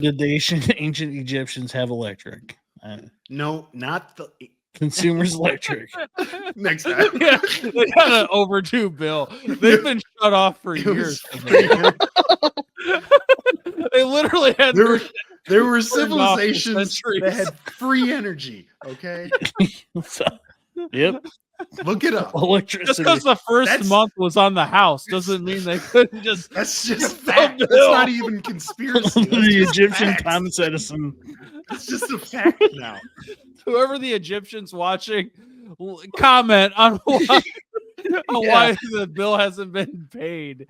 Did the ancient Egyptians have electric? No, not the Consumers Electric. next time. Yeah, they got an overdue bill. They've been shut off for It years. was free. They literally had There were off for civilizations centuries. that had free energy. Okay, So, yep. look it up. Electricity. just because the first That's- month was on the house doesn't mean they couldn't just. That's just the fact. That's bill. not even conspiracy. That's the just Egyptian facts. Thomas Edison. It's just a fact now. Whoever the Egyptians watching, comment on why the bill hasn't been paid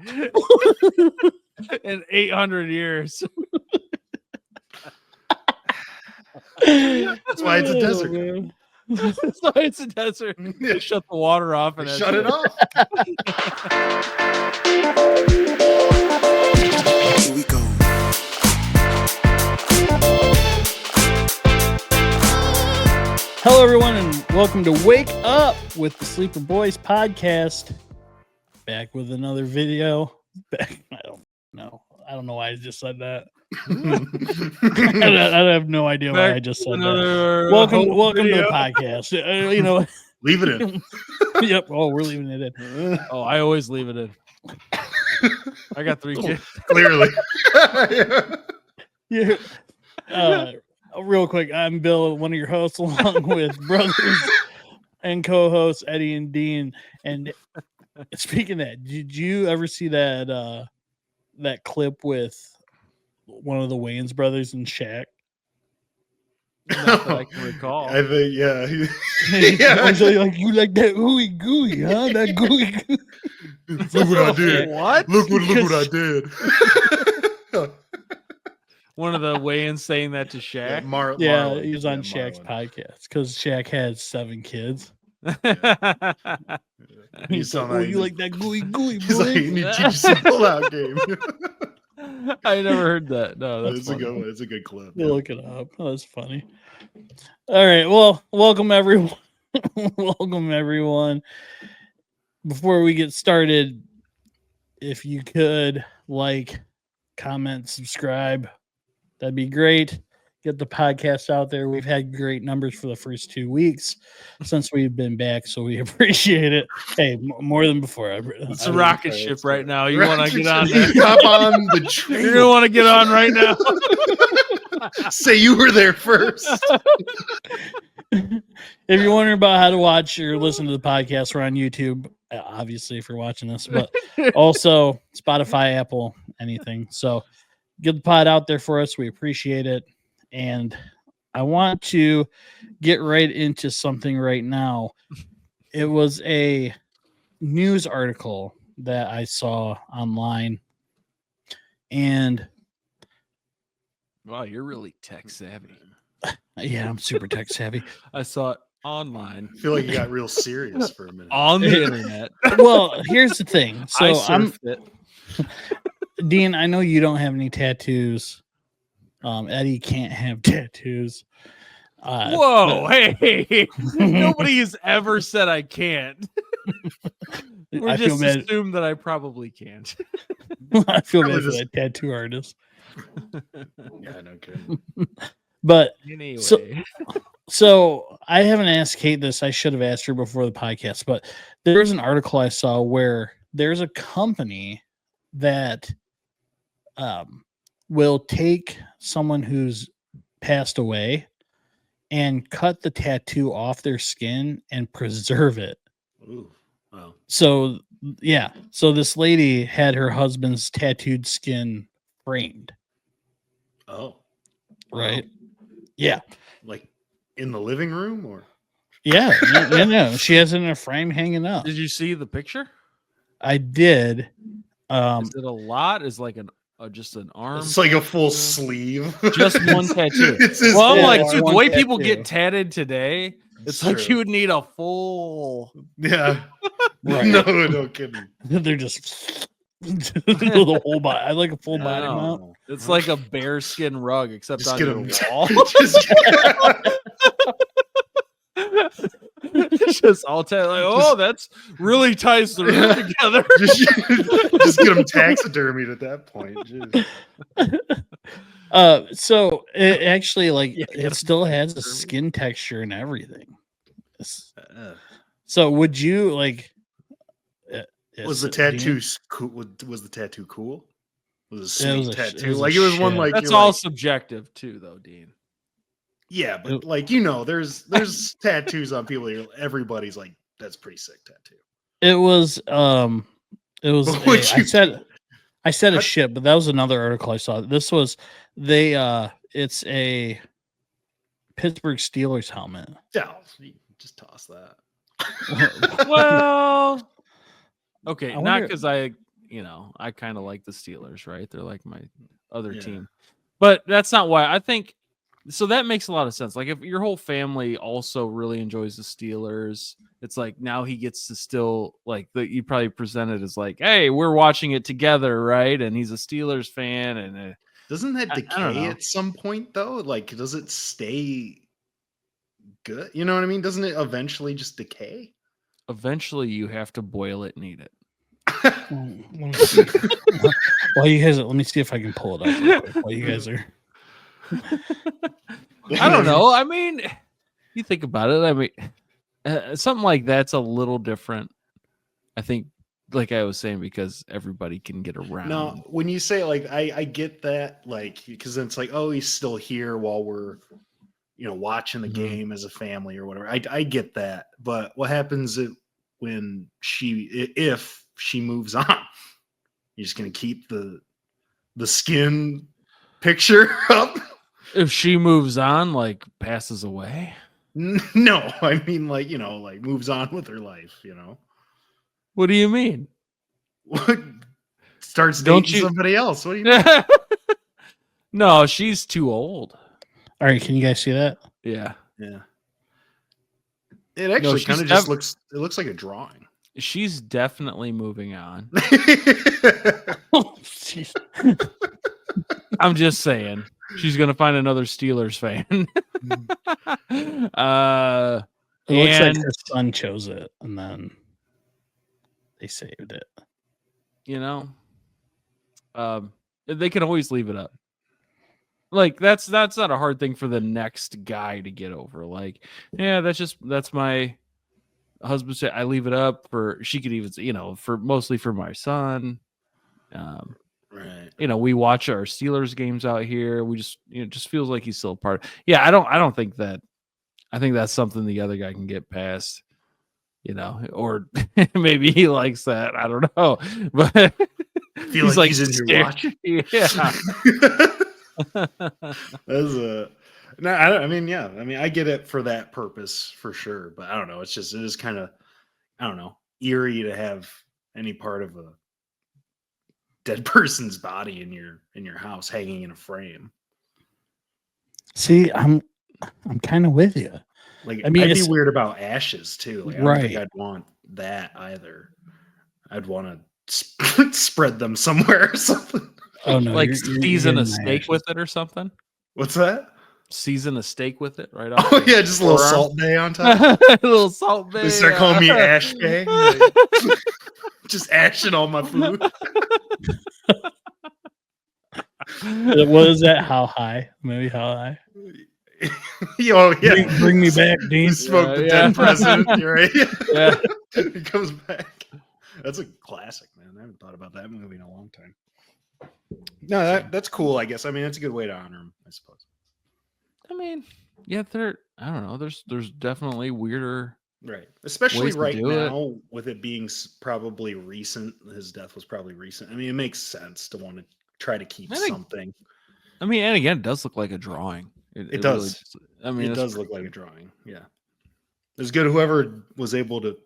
in 800 years. That's why it's a desert. man. That's why it's a desert. They shut the water off and Shut it off. Here we go. Hello, everyone, and welcome to Wake Up with the Sleeper Boys podcast. Back with another video. I don't know why I just said that. I have no idea why I just said that. Welcome to the podcast. Leave it in. Yep. Oh, we're leaving it in. Oh, I always leave it in. I got 3 kids. Clearly. Yeah. Real quick, I'm Bill, one of your hosts, along with brothers and co-hosts Eddie and Dean. And speaking of that, did you ever see that that clip with one of the Wayans brothers and Shaq? Not that I can recall. I think, yeah. I was like, you like that gooey, huh? That gooey. Look what I did. What? Look what I did. One of the Wayans saying that to Shaq. Yeah, he was on Shaq's podcast because Shaq has 7 kids. He's like, oh, you like that gooey, He's boy? like, you need to teach you some pull-out game. I never heard that. No, that's It's a good one. It's a good clip. You look it up. Oh, that's funny. All right. Well, welcome everyone. Welcome everyone. Before we get started, if you could like, comment, subscribe, that'd be great. Get the podcast out there. We've had great numbers for the first 2 weeks since we've been back, so we appreciate it. Hey, more than before. It's a rocket ship right now. You want to get on there? there? Hop on the train. You're gonna want to get on right now. Say you were there first. If you're wondering about how to watch or listen to the podcast, we're on YouTube, obviously, if you're watching this, but also Spotify, Apple, anything. So get the pod out there for us. We appreciate it. And I want to get right into something right now. It was a news article that I saw online. And wow, you're really tech savvy. yeah, I'm super tech savvy. I saw it online. I feel like you got real serious for a minute. On the internet. Well, here's the thing. So I I'm surfed it. Dean, I know you don't have any tattoos. Eddie can't have tattoos. Whoa, hey, nobody's ever said I can't. We I feel just bad. assume that I probably can't. I feel bad Probably for just- that tattoo artist. Yeah, no kidding. But Anyway, so I haven't asked Kate this. I should have asked her before the podcast. But there's an article I saw where there's a company that will take someone who's passed away and cut the tattoo off their skin and preserve it. Ooh, wow. So, yeah. So this lady had her husband's tattooed skin framed, Oh, right? Yeah. like in the living room or? Yeah. No. She has it in a frame hanging up. did you see the picture? I did. Is it a lot? Is like just an arm? It's like a full sleeve. Just one tattoo. It's his Well, I'm Yeah, like, it's dude, the one way people tattoo. get tatted today, it's True. like you would need a full. Yeah. Right. No kidding. They're just the whole body. I like a full body No. mount. It's like a bearskin rug, except Just on get your him. wall. Just It's just all tatted. Like, oh, that's really ties the room together. just get him taxidermied at that point. Jeez. So it actually like Yeah, it still has a skin texture and everything. It's- Uh, So would you like? was the tattoo cool? Was the tattoo cool? Was it a It was sweet a tattoo? a Like it was one shit. like That's you're all like, subjective too, though, Dean. yeah, but It- like there's tattoos on people. Everybody's like, that's pretty sick tattoo. It was But would I you said a How- shit, but that was another article I saw. This was it's a Pittsburgh Steelers helmet. Yeah, you just toss that. Well, okay, I not wonder- because I kind of like the Steelers, right? They're like my other Yeah. team, but that's not why. I think so. That makes a lot of sense. Like if your whole family also really enjoys the Steelers, it's like now he gets to still like that. You probably present it as like, hey, we're watching it together, right? And he's a Steelers fan, and Doesn't that I don't decay know. at some point though? Like, does it stay good? You know what I mean? Doesn't it eventually just decay? eventually you have to boil it and eat it. Let me see. Well, you guys, let me see if I can pull it up real quick while you guys are. I don't know. I mean, you think about it. I mean, something like that's a little different. I think, like I was saying, because everybody can get around. No, when you say like, I get that, like, because it's like, oh, he's still here while we're, watching the Mhm. game as a family or whatever. I get that, but what happens when if she moves on? You're just gonna keep the skin picture up? If she moves on, like passes away. No, I mean like like moves on with her life. What do you mean? Starts Don't dating you- somebody else. What do you mean? No, she's too old. All right, can you guys see that? Yeah, Yeah. It actually she's kind of just looks. It looks like a drawing. she's definitely moving on. Oh, jeez. I'm just saying, she's gonna find another Steelers fan. It looks like And- her son chose it, and then they saved it. They can always leave it up. Like that's not a hard thing for the next guy to get over. Like, yeah, that's my husband said I leave it up for. She could even for mostly for my son. Right. We watch our Steelers games out here. We just it just feels like he's still a part. Yeah, I don't think that. I think that's something the other guy can get past. Or maybe he likes that. I don't know, but Feel he's like he's in your watch. Yeah. That's no. I mean, yeah. I mean, I get it for that purpose for sure. But I don't know. It is kind of, I don't know, eerie to have any part of a dead person's body in your house hanging in a frame. See, I'm kind of with you. Like, I mean, I'd be it's- weird about ashes too. Like, I don't Right. think I'd want that either. I'd want to spread them somewhere or something. Oh no, Like you're season getting a my steak ashes. with it or something. What's that? Season a steak with it right off. Oh the yeah, just a little forearm. salt bay on top. A little salt bay. They start calling me Ash Bay. Like, just ashing all my food. What is that? How high? Maybe how high? Yo, yeah. Bring me back, We Dean. smoked the Yeah. dead president. You're right. Yeah. He comes back. That's a classic, man. I haven't thought about that movie in a long time. No, that's cool. I guess. I mean, that's a good way to honor him, I suppose. I mean, yeah, I don't know. There's definitely weirder. Right. Especially Ways to right do it. now, with it being probably recent. His death was probably recent. I mean, it makes sense to want to try to keep I think- something. I mean, and again, it does look like a drawing. It does. I mean, It it's does look like a drawing. Yeah. It's good. Whoever was able to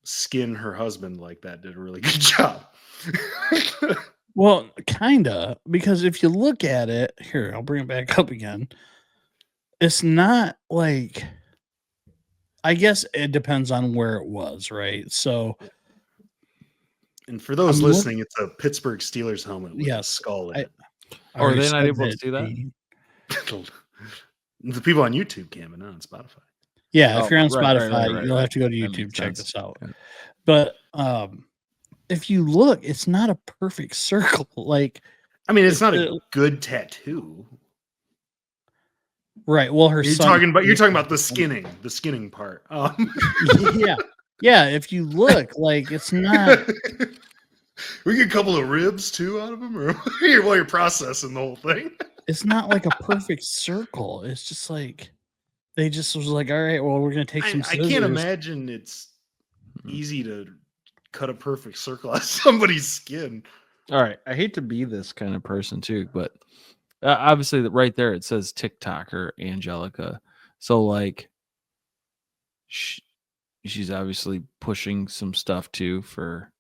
skin her husband like that did a really good job. Well, kinda, because if you look at it here, I'll bring it back up again. It's not like, I guess it depends on where it was, right? So And for those I'm look- listening, it's a Pittsburgh Steelers helmet with a Yes, skull in I- it. I Are already they not said able to see that? Dean. The people on YouTube can, but not on Spotify. Yeah, Oh, if you're on right, Spotify, right, you'll right. have to go to That YouTube, makes check sense. this out. Yeah. But if you look, it's not a perfect circle. Like I mean, it's not a good tattoo. Right. Well, her You're son. talking about the skinning part. Yeah. If you look, like it's not. We get a couple of ribs too out of them, or while you're processing the whole thing. It's not like a perfect circle. It's just like they just was like, all right, well, we're gonna take some I scissors. can't imagine it's easy to cut a perfect circle out of somebody's skin. All right, I hate to be this kind of person too, but obviously, right there it says TikToker Angelica, so like, she's obviously pushing some stuff too for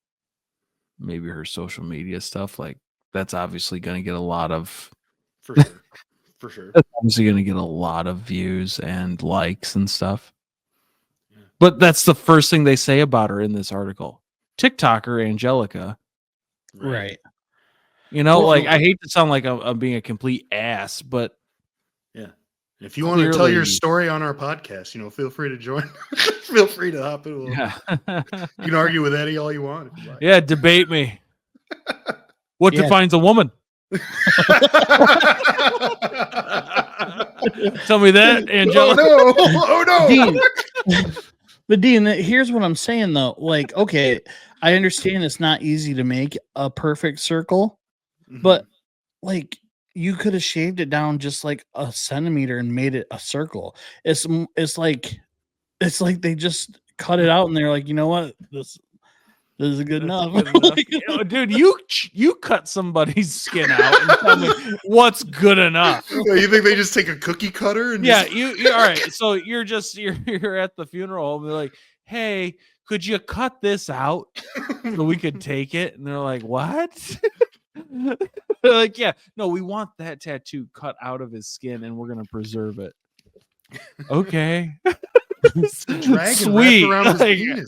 maybe her social media stuff. Like that's obviously going to get a lot of, for sure. That's obviously going to get a lot of views and likes and stuff. Yeah. But that's the first thing they say about her in this article. TikToker Angelica, right? You know, well, like I hate to sound like I'm being a complete ass, but yeah, if you want to tell your story on our podcast, feel free to join. Feel free to hop in. Yeah. You can argue with Eddie all you want. If you like. Yeah, debate me. What defines a woman? Tell me that, Angela. Oh no! Dean. But Dean, here's what I'm saying though. Like, okay, I understand it's not easy to make a perfect circle, but like you could have shaved it down just like a centimeter and made it a circle. It's like they just cut it out and they're like, you know what, this is good enough. Dude, you cut somebody's skin out and tell me what's good enough. You think they just take a cookie cutter and you all right? So you're at the funeral home. They're like, hey, could you cut this out so we could take it? And they're like, what? They're like, yeah, no, we want that tattoo cut out of his skin and we're gonna preserve it. Okay. Sweet.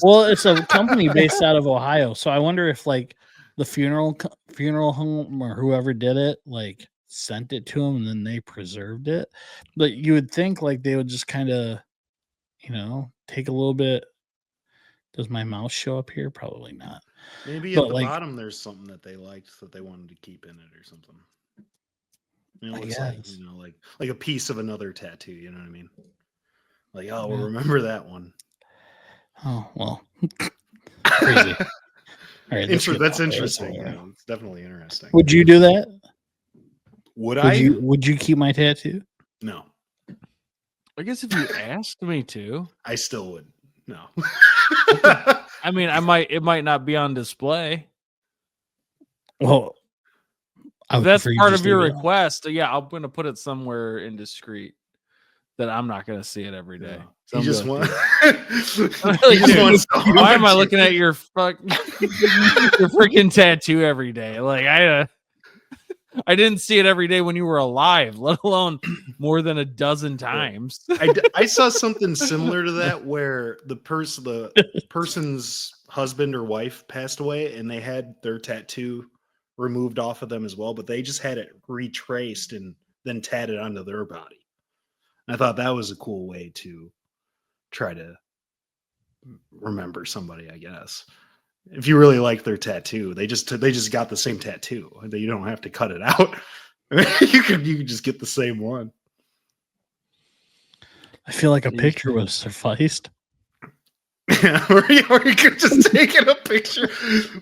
Well, it's a company based out of Ohio, so I wonder if like the funeral home or whoever did it like sent it to them and then they preserved it. But you would think like they would just kind of, take a little bit. Does my mouse show up here? Probably not. Maybe at the bottom there's something that they liked that they wanted to keep in it or something. It looks like a piece of another tattoo. You know what I mean? Like, oh, we'll remember that one. Oh, well. Crazy. All right, that's interesting. It's definitely interesting. Would you do that? Would you keep my tattoo? No. I guess if you asked me to. I still would. No. I mean, it might not be on display. Well, if that's part of your request. Yeah, I'm going to put it somewhere indiscreet that I'm not going to see it every day. So you just want. Why am I looking at your freaking tattoo every day? Like I didn't see it every day when you were alive, let alone more than a dozen times. I saw something similar to that where the person's husband or wife passed away and they had their tattoo removed off of them as well, but they just had it retraced and then tatted onto their body. I thought that was a cool way to try to remember somebody, I guess. If you really like their tattoo, they just got the same tattoo. You don't have to cut it out. You can just get the same one. I feel like a picture would have sufficed. Yeah, or you could just take a picture,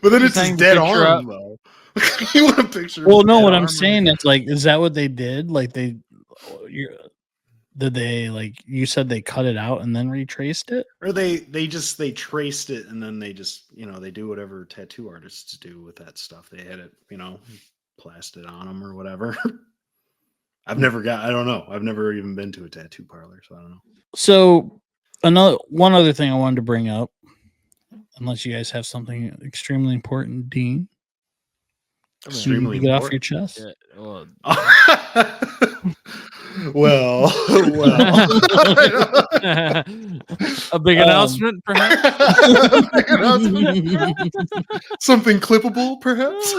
but then it's just dead arm though. You want a picture? Well, no, what I'm saying is like, is that what they did? Like did they, like you said, they cut it out and then retraced it? Or they traced it and then they just, they do whatever tattoo artists do with that stuff. They had it, plastered on them or whatever. I don't know. I've never even been to a tattoo parlor, so I don't know. So one other thing I wanted to bring up, unless you guys have something extremely important, Dean. Extremely get off your chest. Yeah, well. A big announcement, perhaps. Something clippable, perhaps.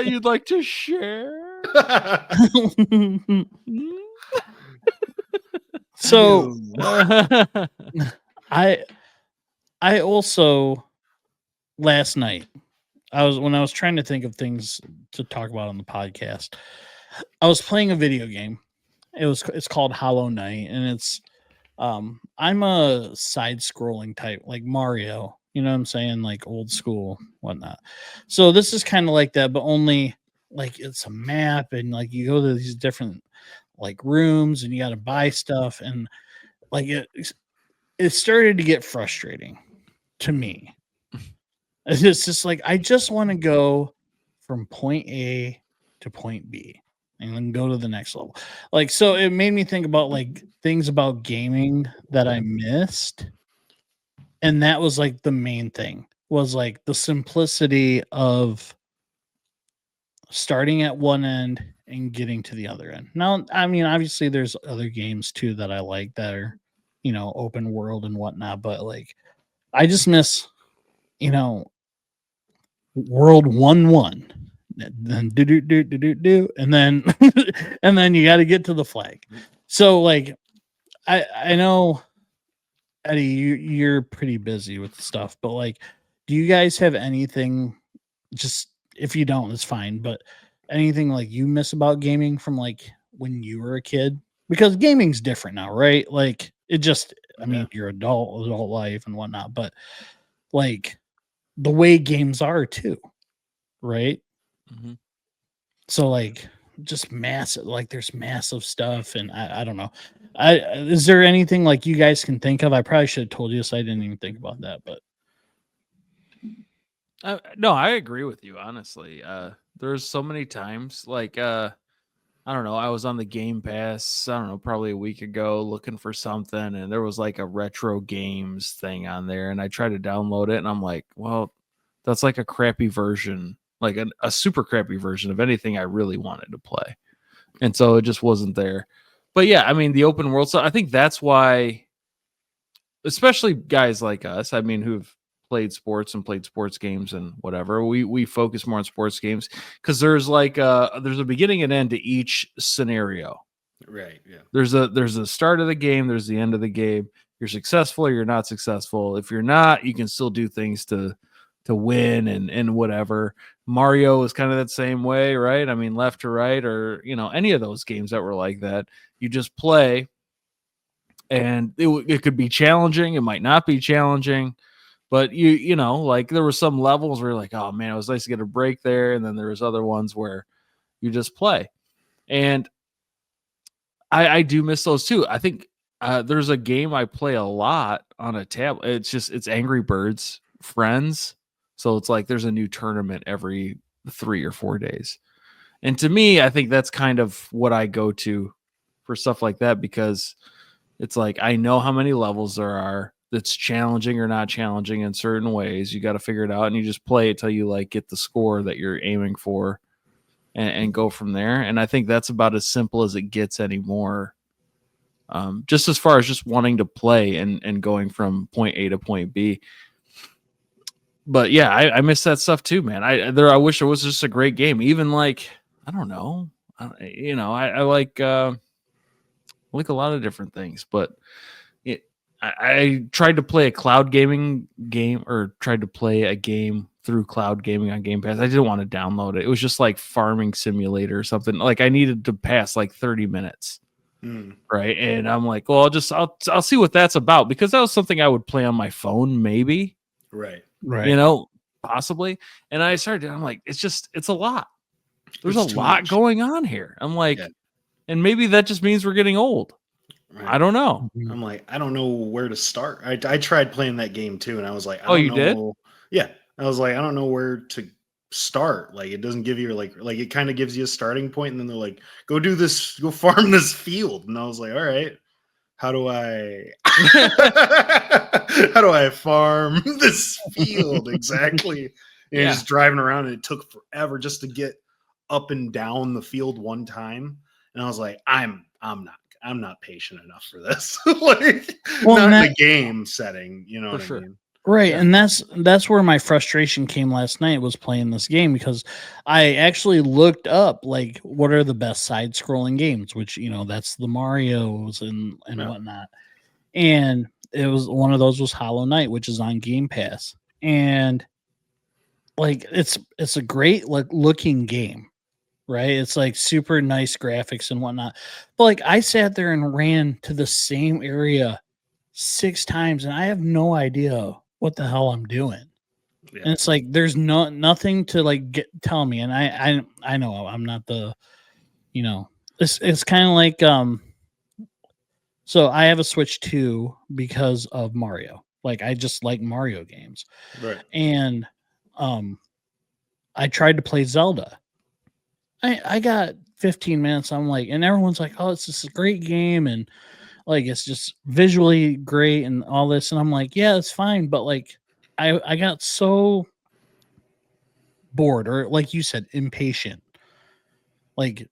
You'd like to share? So, I also last night when I was trying to think of things to talk about on the podcast, I was playing a video game. It's called Hollow Knight, and it's I'm a side scrolling type like Mario, you know what I'm saying, like old school whatnot. So this is kind of like that, but only like it's a map, and like you go to these different like rooms, and you got to buy stuff, and like it started to get frustrating to me. It's just like I just want to go from point A to point B and then go to the next level. Like so it made me think about like things about gaming that I missed. And that was like the main thing was like the simplicity of starting at one end and getting to the other end. Now, I mean, obviously there's other games too that I like that are, open world and whatnot, but like I just miss, world 1-1, then do, and then and then you got to get to the flag. So like I know, Eddie, you're pretty busy with stuff, but like, do you guys have anything? Just if you don't, it's fine. But anything like you miss about gaming from like when you were a kid? Because gaming's different now, right? Like it just, I mean, you're adult life and whatnot, but like the way games are too, right? Mm-hmm. So like just massive, like there's massive stuff, and I don't know. Is there anything like you guys can think of? I probably should have told you this. I didn't even think about that, but No, I agree with you. Honestly, there's so many times like I don't know. I was on the Game Pass, I don't know, probably a week ago looking for something, and there was like a retro games thing on there, and I tried to download it, and I'm like, well, that's like a crappy version, like a super crappy version of anything I really wanted to play. And so it just wasn't there. But yeah, I mean, the open world. So I think that's why, especially guys like us, I mean, who've played sports and played sports games and whatever, we focus more on sports games because there's like there's a beginning and end to each scenario. Right. Yeah. There's a start of the game, there's the end of the game. You're successful or you're not successful. If you're not, you can still do things to win and whatever. Mario is kind of that same way, right? I mean, left to right, or any of those games that were like that. You just play, and it could be challenging. It might not be challenging. But you know, like there were some levels where you're like, oh man, it was nice to get a break there. And then there was other ones where you just play. And I do miss those too. I think there's a game I play a lot on a tablet. It's Angry Birds Friends. So it's like there's a new tournament every 3 or 4 days. And to me, I think that's kind of what I go to for stuff like that, because it's like I know how many levels there are. That's challenging or not challenging in certain ways. You got to figure it out, and you just play it till you like get the score that you're aiming for, and go from there. And I think that's about as simple as it gets anymore. Just as far as just wanting to play and going from point A to point B. But yeah, I miss that stuff too, man. I wish it was just a great game. Even like, I don't know, I like a lot of different things, but I tried to play a cloud gaming game, or tried to play a game through cloud gaming on Game Pass. I didn't want to download it. It was just like Farming Simulator or something. Like I needed to pass like 30 minutes. Right. And I'm like, well, I'll see what that's about, because that was something I would play on my phone, maybe. Right. Possibly. And I'm like, it's a lot. There's a lot going on here. I'm like, and maybe that just means we're getting old. Right. I don't know. I'm like, I don't know where to start. I tried playing that game too, and I was like, did? Yeah. I was like, I don't know where to start. Like, it doesn't give you like it kind of gives you a starting point, and then they're like, go do this, go farm this field. And I was like, all right, how do I farm this field exactly? And you're just driving around, and it took forever just to get up and down the field one time. And I was like, I'm not patient enough for this. Not in the game setting, you know what I mean? Right. Yeah. And that's where my frustration came last night, was playing this game, because I actually looked up like what are the best side scrolling games, which, that's the Marios and whatnot. And it was one of those was Hollow Knight, which is on Game Pass. And like it's a great like looking game, right? It's like super nice graphics and whatnot. But like I sat there and ran to the same area 6 times, and I have no idea what the hell I'm doing. Yeah. And it's like there's nothing to like tell me. And I know I'm not the, it's kind of like so I have a Switch 2 because of Mario. Like I just like Mario games. Right. And I tried to play Zelda. I got 15 minutes. I'm like, and everyone's like, oh, it's just a great game. And like, it's just visually great and all this. And I'm like, yeah, it's fine. But like, I got so bored, or like you said, impatient, like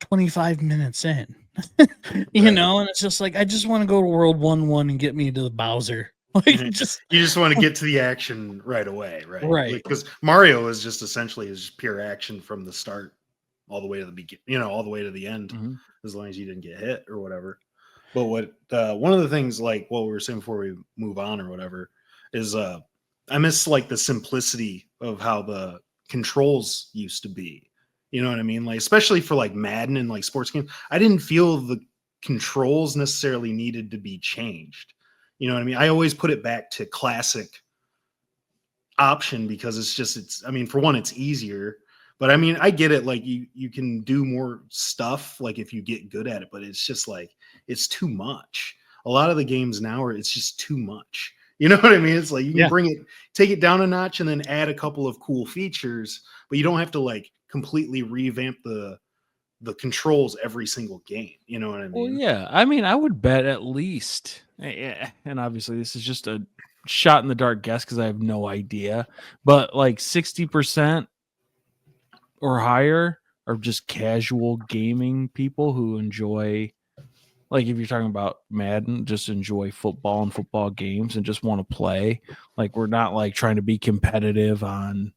25 minutes in, you Right. know, and it's just like, I just want to go to World 1-1 and get me to the Bowser. Like, Mhm. just You just want to get to the action right away, right? Right. Because Mario is just essentially is just pure action from the start all the way to the beginning, all the way to the end, Mhm. as long as you didn't get hit or whatever. But what one of the things, like what we were saying before we move on or whatever, is I miss like the simplicity of how the controls used to be. You know what I mean? Like especially for like Madden and like sports games, I didn't feel the controls necessarily needed to be changed. You know what I mean? I always put it back to classic option because it's I mean, for one, it's easier. But I mean, I get it. Like you can do more stuff like if you get good at it, but it's just like it's too much. A lot of the games now are it's just too much. You know what I mean? It's like you can Yeah. take it down a notch and then add a couple of cool features, but you don't have to like completely revamp the controls every single game. You know what I Well, mean? yeah. I mean, I would bet at least, and obviously this is just a shot in the dark guess because I have no idea, but like 60% or higher are just casual gaming people who enjoy, like if you're talking about Madden, just enjoy football and football games and just want to play. Like we're not like trying to be competitive on,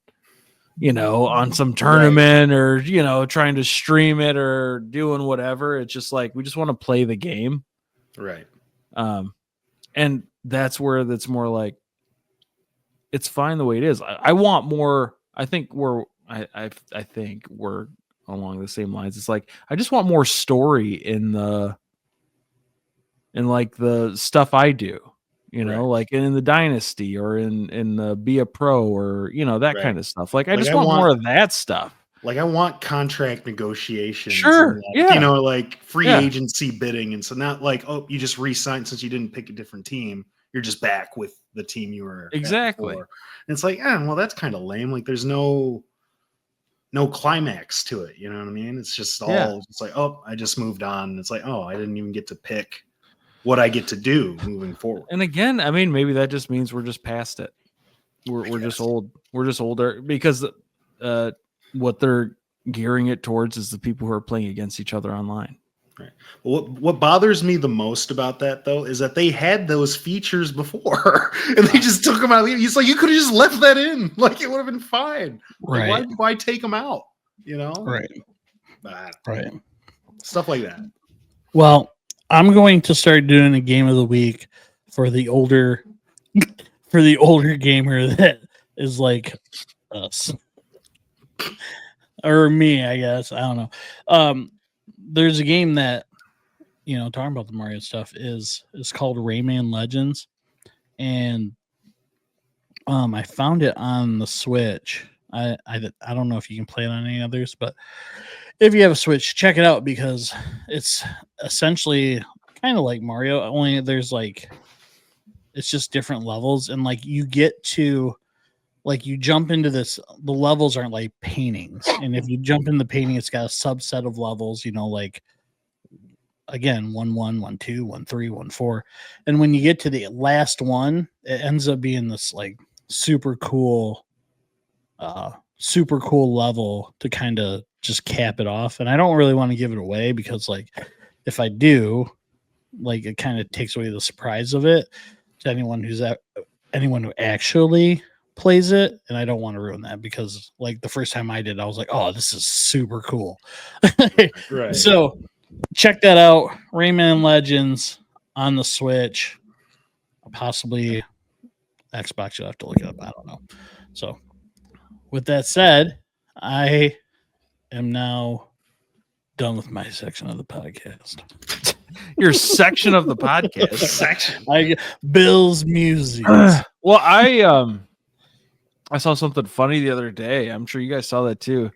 on some tournament or, trying to stream it or doing whatever. It's just like we just want to play the game. Right. And that's where that's more like it's fine the way it is. I want more. I think I think we're along the same lines. It's like I just want more story in like the stuff I do, Right. like in the Dynasty or in the Be a Pro or that Right. kind of stuff. Like I Like just I want more want of that stuff. Like I want contract negotiations and Sure. like, Yeah. like free Yeah. agency bidding. And so not like, oh, you just re-signed since you didn't pick a different team. You're just back with the team you were at Exactly. before. And it's like, well, that's kind of lame. Like there's no climax to it. You know what I mean? It's just all it's like, oh, I just moved on. And it's like, oh, I didn't even get to pick what I get to do moving forward. And again, I mean, maybe that just means we're just past it. We're just old. We're just older because what they're gearing it towards is the people who are playing against each other online. Right. What bothers me the most about that though is that they had those features before and they just took them out. It's like you could have just left that in, like it would have been fine. Like Right. why take them out? Right. Right. Stuff like that. Well, I'm going to start doing a game of the week for the older gamer that is like us or me, I guess. I don't know. There's a game that talking about the Mario stuff is called Rayman Legends, and I found it on the Switch. I don't know if you can play it on any others, but if you have a Switch, check it out because it's essentially kind of like Mario, only there's like it's just different levels, and like you get to like you jump into this. The levels aren't like paintings, and if you jump in the painting, it's got a subset of levels. Like again 1-1, 1-2, 1-3, 1-4, and when you get to the last one, it ends up being this like super cool level to kind of just cap it off. And I don't really want to give it away because like if I do, like it kind of takes away the surprise of it to anyone who actually plays it. And I don't want to ruin that because like the first time I did, I was like, oh, this is super cool. Right. So check that out. Rayman Legends on the Switch, possibly Xbox. You'll have to look it up. I don't know. So with that said, I am now done with my section of the podcast. Your section of the podcast. Section. Bill's music. Well, I saw something funny the other day. I'm sure you guys saw that too.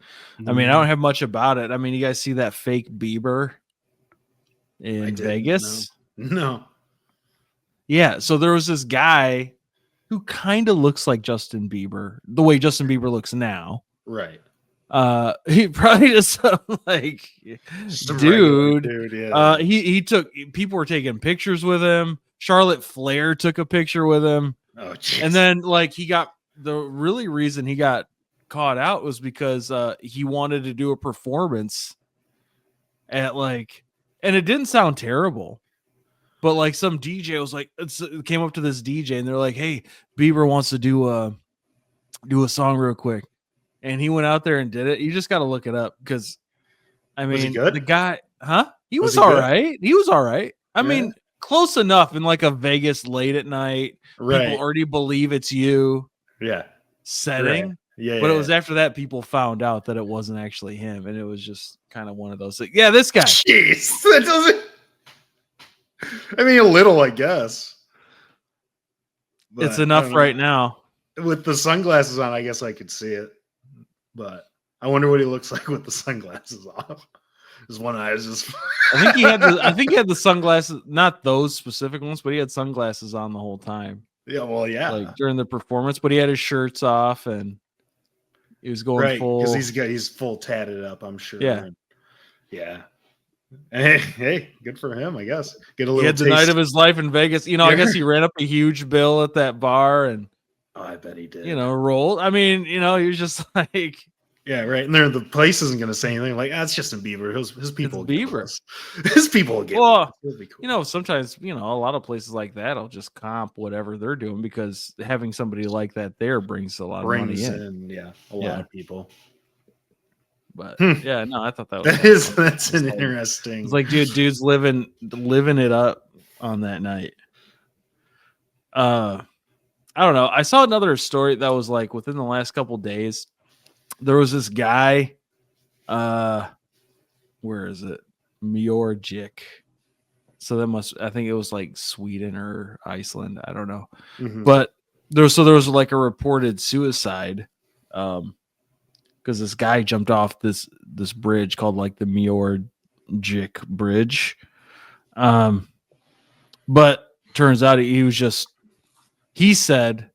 I mean, I don't have much about it. I mean, you guys see that fake Bieber in Vegas? No. Yeah. So there was this guy who kind of looks like Justin Bieber, the way Justin Bieber looks now. Right. He probably just like, dude. Yeah. He took, people were taking pictures with him. Charlotte Flair took a picture with him. Oh, geez. And then like the really reason he got caught out was because he wanted to do a performance at like, and it didn't sound terrible, but like some DJ was like, it came up to this DJ and they're like, hey, Bieber wants to do a song real quick. And he went out there and did it. You just got to look it up because, I mean, Was he good? the guy, he was he all good? right. He was all right. I Yeah. mean, close enough in like a Vegas late at night. Right. People already believe it's you Yeah. setting. Right. Yeah. But it was after that people found out that it wasn't actually him. And it was just kind of one of those things. Yeah, this guy. Jeez. That doesn't. I mean, a little, I guess. But It's I enough don't know. right now. With the sunglasses on, I guess I could see it. But I wonder what he looks like with the sunglasses off. His one eye is just. I think he had the sunglasses, not those specific ones, but he had sunglasses on the whole time. Yeah, well, yeah. Like during the performance, but he had his shirts off and he was going Right, full. because he's full tatted up, I'm sure. Yeah. And yeah. Hey, good for him, I guess. Get a little He had the taste. night of his life in Vegas. You know, I guess he ran up a huge bill at that bar and, Oh, I bet he did. rolled. I mean, he was just like, Yeah, right. And the place isn't going to say anything like, that's Justin Bieber. His people will get Bieber. this. His people will get Well, this. It'll be cool. sometimes, a lot of places like that will just comp whatever they're doing because having somebody like that there brings a lot of money brings in. in, a lot of people. But Hmm. yeah, no, I thought that was That's an like- interesting. It's like, dude's living it up on that night. I don't know. I saw another story that was like within the last couple days. There was this guy. Where is it? Mjorjik. So I think it was like Sweden or Iceland. I don't know. Mhm. But there was like a reported suicide. Because this guy jumped off this bridge called like the Mjorjik Bridge. But turns out he said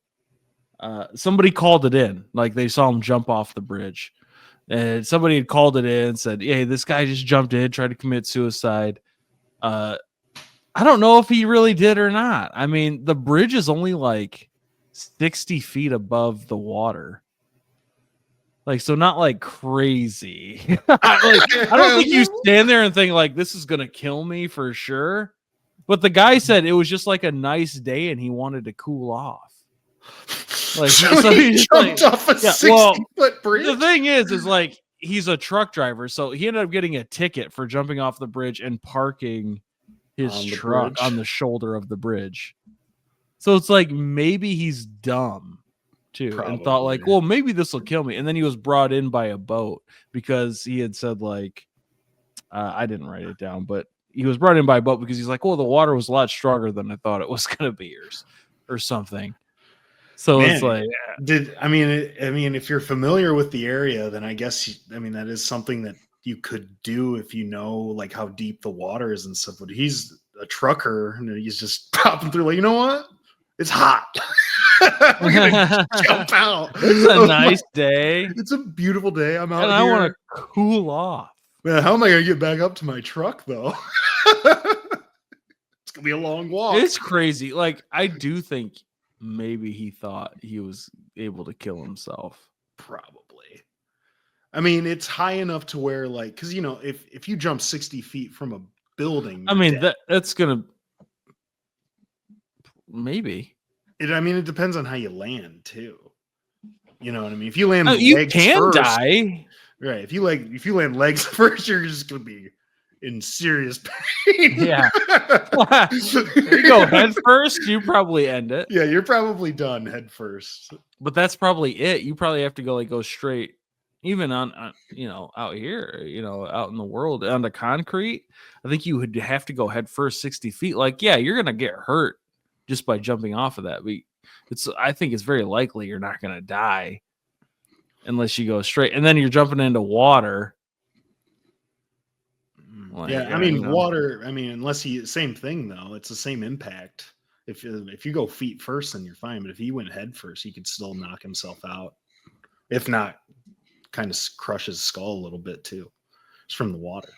somebody called it in, like they saw him jump off the bridge, and somebody had called it in and said, hey, this guy just jumped in, tried to commit suicide. I don't know if he really did or not. I mean, the bridge is only like 60 feet above the water. Like, so not like crazy. I don't think you stand there and think like, this is going to kill me for sure. But the guy said it was just like a nice day and he wanted to cool off. Like, so he just jumped off a 60-foot bridge. The thing is like, he's a truck driver. So he ended up getting a ticket for jumping off the bridge and parking his truck on the shoulder of the bridge. So it's like, maybe he's dumb too. And thought like, well, maybe this will kill me. And then he was brought in by a boat because he had said like, I didn't write it down, but he was brought in by a boat because he's like, well, the water was a lot stronger than I thought it was going to be or something. So it's like, if you're familiar with the area, then I guess, that is something that you could do if you know like how deep the water is and stuff. But he's a trucker and he's just popping through like, you know what? It's hot. We're gonna jump out. It's a nice day. It's a beautiful day. I'm out and here. I want to cool off. Man, how am I gonna get back up to my truck though? It's gonna be a long walk. It's crazy. Like, I do think maybe he thought he was able to kill himself. Probably. It's high enough to where like, because if you jump 60 feet from a building, that's gonna maybe. It depends on how you land too. You know what I mean? If you land, you legs can first, die. right? If you land legs first, you're just gonna be in serious pain. Yeah. If you go head first, you probably end it. Yeah, you're probably done head first. But that's probably it. You probably have to go straight, even on out here, out in the world on the concrete. I think you would have to go head first 60 feet. Like, yeah, you're gonna get hurt just by jumping off of that. But I think it's very likely you're not gonna die unless you go straight, and then you're jumping into water. Yeah, I mean, water. I mean, same thing though. It's the same impact. If you go feet first, then you're fine. But if he went head first, he could still knock himself out. If not, kind of crush his skull a little bit too. It's from the water.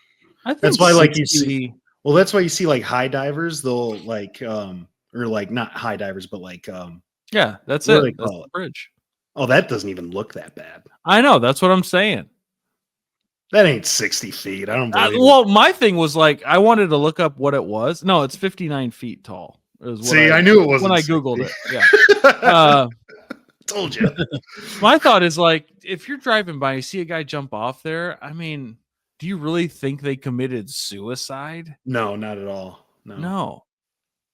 That's why, like, you see. Well, that's why you see like high divers. They'll like, or like not high divers, but like, yeah, that's what it. do they That's call the it? bridge. Oh, that doesn't even look that bad. I know. That's what I'm saying. That ain't 60 feet. I don't believe it. Well, my thing was like, I wanted to look up what it was. No, it's 59 feet tall. I knew it wasn't when I 60. Googled it. Yeah. Told you. My thought is like, if you're driving by, you see a guy jump off there. I mean, do you really think they committed suicide? No, not at all. No.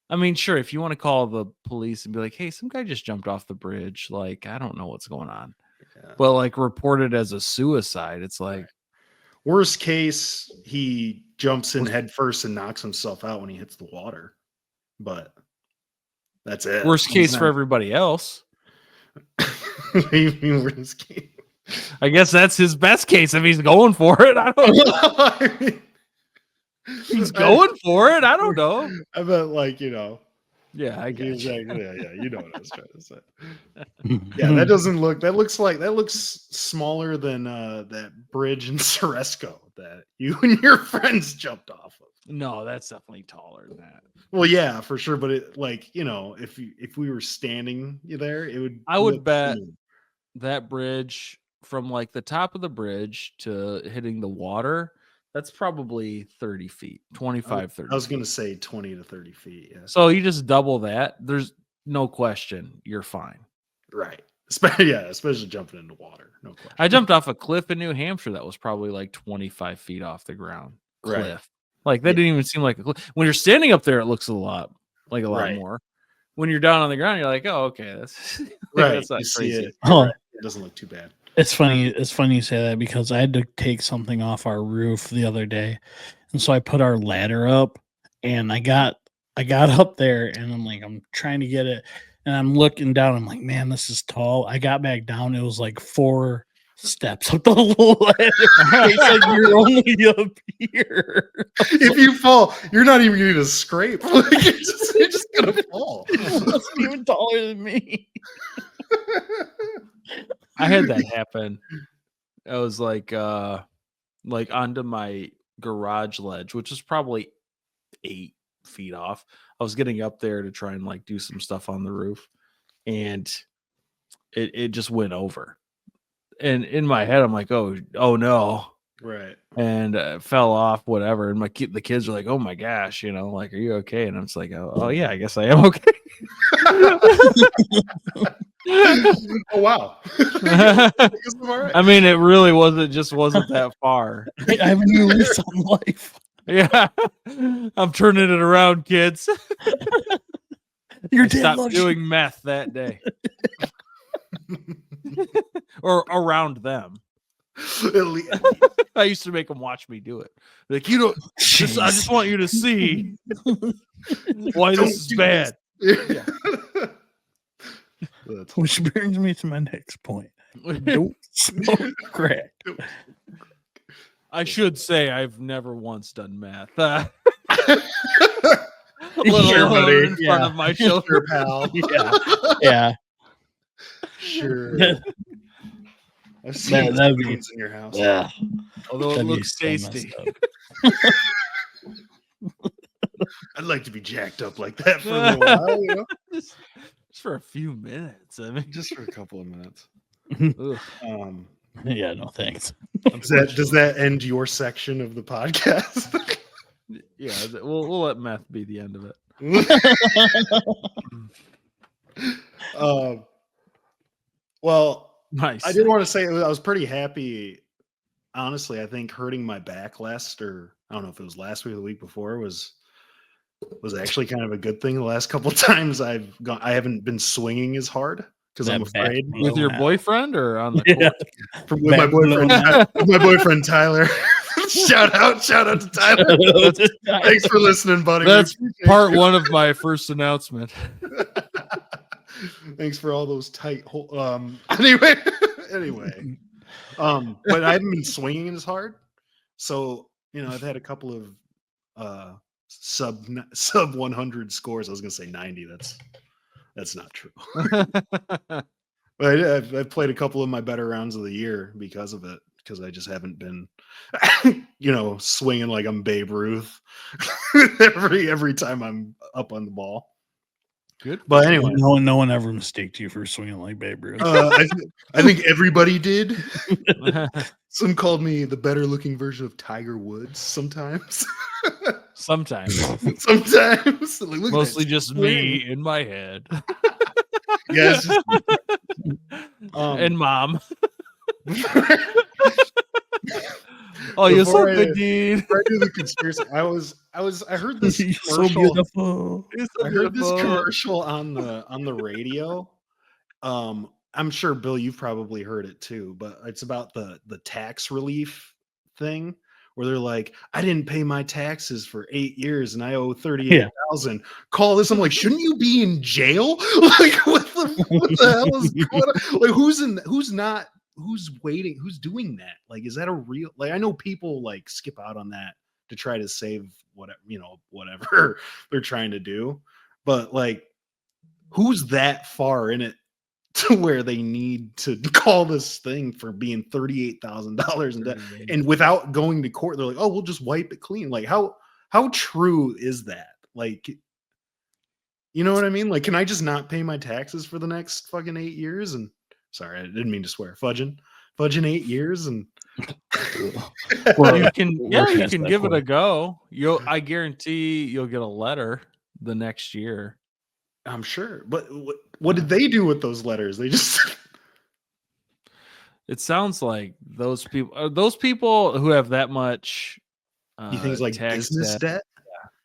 I mean, sure, if you want to call the police and be like, hey, some guy just jumped off the bridge. Like, I don't know what's going on. Yeah. But like report it as a suicide. It's like, right. Worst case, he jumps in head first and knocks himself out when he hits the water. But that's it. Worst case for everybody else. Worst case. I guess that's his best case if he's going for it. I don't know. He's going for it. I don't know. I bet, like, Yeah, I guess. Yeah, you know what I was trying to say. Yeah, that looks smaller than that bridge in Ceresco that you and your friends jumped off of. No, that's definitely taller than that. Well, yeah, for sure. But it, like, if we were standing there, it would. I would bet that bridge from like the top of the bridge to hitting the water, that's probably 30 feet, 25, 30. I was going to say 20 to 30 feet. Yeah. So you just double that. There's no question you're fine. Right. Especially jumping into water. No question. I jumped off a cliff in New Hampshire that was probably like 25 feet off the ground. Cliff. Right. Like that didn't even seem like a cliff. When you're standing up there, it looks a lot more. When you're down on the ground, you're like, oh, okay. That's right. That's not crazy. It doesn't look too bad. It's funny you say that because I had to take something off our roof the other day. And so I put our ladder up and I got up there and I'm trying to get it and I'm looking down. I'm like, man, this is tall. I got back down. It was like 4 steps up the ladder. It's like you're only up here. If you fall, you're not even going to scrape. Like, you're just going to fall. That's even taller than me. I had that happen. I was like onto my garage ledge, which is probably 8 feet off. I was getting up there to try and like do some stuff on the roof, and it just went over. And in my head, I'm like, oh no, right? And fell off, whatever. And the kids are like, oh my gosh, like, are you okay? And I'm just like, oh yeah, I guess I am okay. Oh wow. I mean, it really wasn't that far. I have a new lease on life. Yeah, I'm turning it around, kids. Your dad stopped loves doing you. meth that day, or around them. I used to make them watch me do it. Like, I just want you to see why this is bad. Yeah. Which brings me to my next point. Don't smoke crack. I should say I've never once done meth. Sure, buddy. In front of my children, sure, pal. Yeah. Sure. I've seen beans in your house. Yeah. Although it looks tasty. I'd like to be jacked up like that for a little while, Just for a few minutes. I mean, just for a couple of minutes. Yeah, no thanks. Does that end your section of the podcast? Yeah, we'll let meth be the end of it. Well, nice. I did want to say I was pretty happy. Honestly, I think hurting my back last or I don't know if it was last week or the week before, was actually kind of a good thing. The last couple times I haven't been swinging as hard because I'm That bat afraid With your blown out. boyfriend or on the Yeah. court? with my Bat blown boyfriend, with my boyfriend Tyler. shout out to Tyler. Thanks for listening, buddy. We That's appreciate part you. one of my first announcement. Thanks for all those tight anyway. But I haven't been swinging as hard. So, I've had a couple of sub 100 scores. I was going to say 90. That's not true. But I've played a couple of my better rounds of the year because of it, because I just haven't been, swinging like I'm Babe Ruth every time I'm up on the ball. Good. But anyway, no one ever mistaked you for swinging like Babe Ruth. I think everybody did. Some called me the better looking version of Tiger Woods sometimes. Sometimes. Sometimes. Like, look at Mostly that just swing. me in my head. Yeah, it's just, And mom. Oh, you're so Before good, dude. before I do the conspiracy, I heard this You're so commercial. beautiful. You're so I heard this beautiful. commercial on the radio. I'm sure Bill, you've probably heard it too, but it's about the tax relief thing where they're like, I didn't pay my taxes for 8 years and I owe 38,000. Call this. I'm like, shouldn't you be in jail? Like, what the hell is going on? Like, who's waiting? Who's doing that? Like, is that a real, like, I know people like skip out on that to try to save whatever they're trying to do. But like, who's that far in it to where they need to call this thing for being $38,000 in debt, and without going to court, they're like, "Oh, we'll just wipe it clean." Like, how true is that? Like, you know what I mean? Like, can I just not pay my taxes for the next fucking 8 years? And sorry, I didn't mean to swear. Fudging 8 years, and You can past that give it a point. go. I guarantee you'll get a letter the next year. I'm sure. But what did they do with those letters? They just It sounds like those people who have that much you think it's like tax business debt?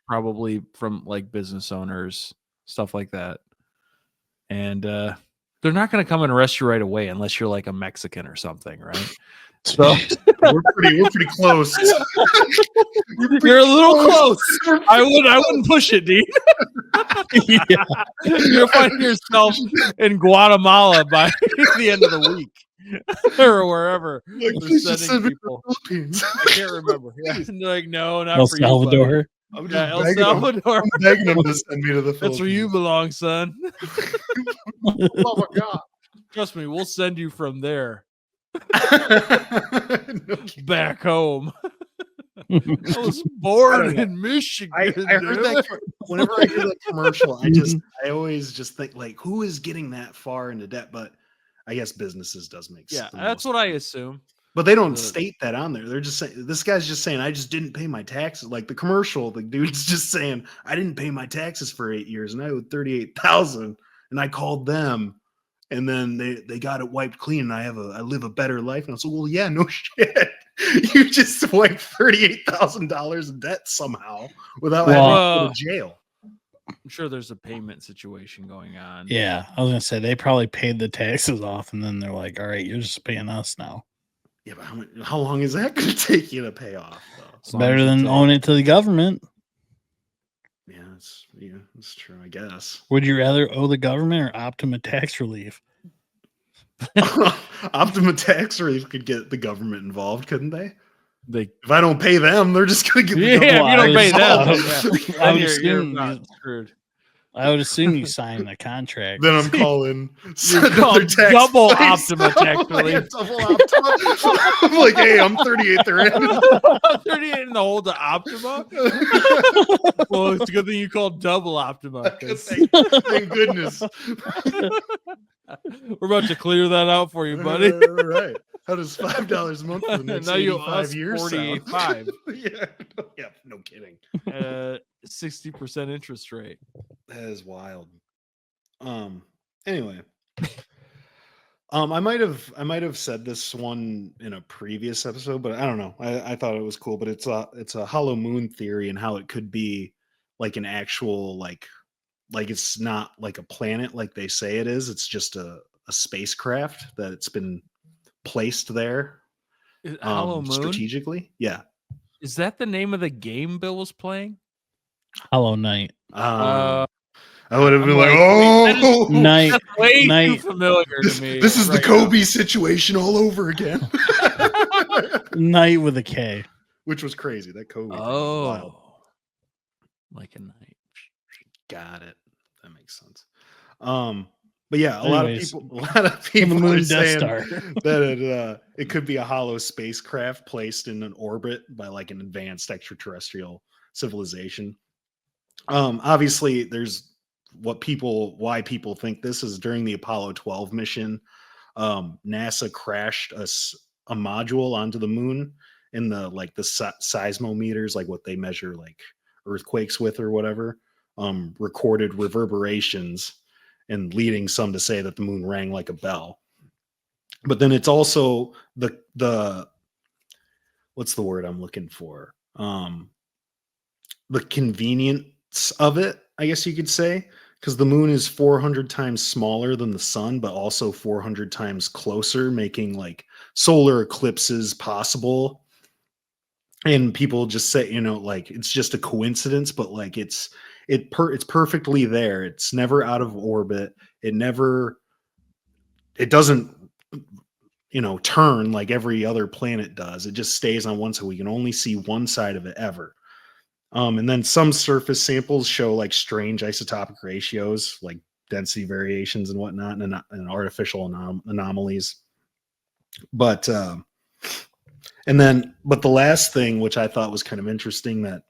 probably from like business owners, stuff like that. And they're not going to come and arrest you right away unless you're like a Mexican or something, right? So We're pretty close. you're a little close. I wouldn't push it, dude. Yeah. You'll find yourself in Guatemala by the end of the week, or wherever Like, they're please just sending send me to the people. Philippines. I can't remember. Yeah. And they're like, no, not El for you, buddy. Salvador. I'm just Yeah, El begging them. Salvador. I'm begging them to send me to the Philippines. That's where you belong, son. Oh my god! Trust me, we'll send you from there No kidding. back home. I was I born don't know. in Michigan. I heard that whenever I hear that commercial, I always just think, like, who is getting that far into debt? But I guess businesses does make Yeah, the that's most what I assume. But they don't The- state that on there. They're just saying, this guy's just saying, I just didn't pay my taxes. Like the commercial, the dude's just saying, I didn't pay my taxes for 8 years and I owed 38,000, and I called them and then they got it wiped clean and I live a better life. And I said, well, yeah, no shit. You just wiped $38,000 in debt somehow without having to go to jail. I'm sure there's a payment situation going on. Yeah, I was gonna say they probably paid the taxes off, and then they're like, "All right, you're just paying us now." Yeah, but how long is that going to take you to pay off, though? It's better than owing it to the government. Yeah, it's true, I guess. Would you rather owe the government or Optima tax relief? Optima tax relief could get the government involved, couldn't they? If I don't pay them, they're just going to get the if you don't pay them, involved. I then would you're assume about screwed. I would assume you signed a contract. Then I'm calling. You're called double Optima tax relief. Double Optima. I'm like, hey, I'm 38 there. 38 in the hole to Optima. Well, it's a good thing you called double Optima. 'Cause Thank goodness. we're about to clear that out for you, buddy. Right. How does $5 a month for the next Now you owe 85 us years sound? 45. Yeah, no kidding. 60% interest rate. That is wild. Anyway. I might have said this one in a previous episode, but I don't know. I thought it was cool, but it's a hollow moon theory and how it could be like an actual like it's not like a planet like they say it is. It's just a spacecraft that's been placed there Hollow Moon? strategically. Yeah. Is that the name of the game Bill was playing? Hollow Knight. I would have I'm been like, like, oh, Night. That's way too Night. familiar to me. this is the right Kobe situation all over again. Night with a K. Which was crazy. That Kobe now. thing was wild. Oh, like a night. Got it. That makes sense. But yeah, a lot of Anyways, people moon are Death saying Star. that it could be a hollow spacecraft placed in an orbit by like an advanced extraterrestrial civilization. Obviously, there's why people think this is during the Apollo 12 mission. NASA crashed a module onto the moon in the like the seismometers, like what they measure like earthquakes with or whatever, recorded reverberations and leading some to say that the moon rang like a bell. But then it's also the what's the word I'm looking for? The convenience of it, I guess you could say, because the moon is 400 times smaller than the sun, but also 400 times closer, making like solar eclipses possible. And people just say, like it's just a coincidence, but like it's perfectly there. It's never out of orbit. It doesn't turn like every other planet does. It just stays on one side. We can only see one side of it ever. And then some surface samples show like strange isotopic ratios, like density variations and whatnot, and artificial anomalies. But the last thing, which I thought was kind of interesting, that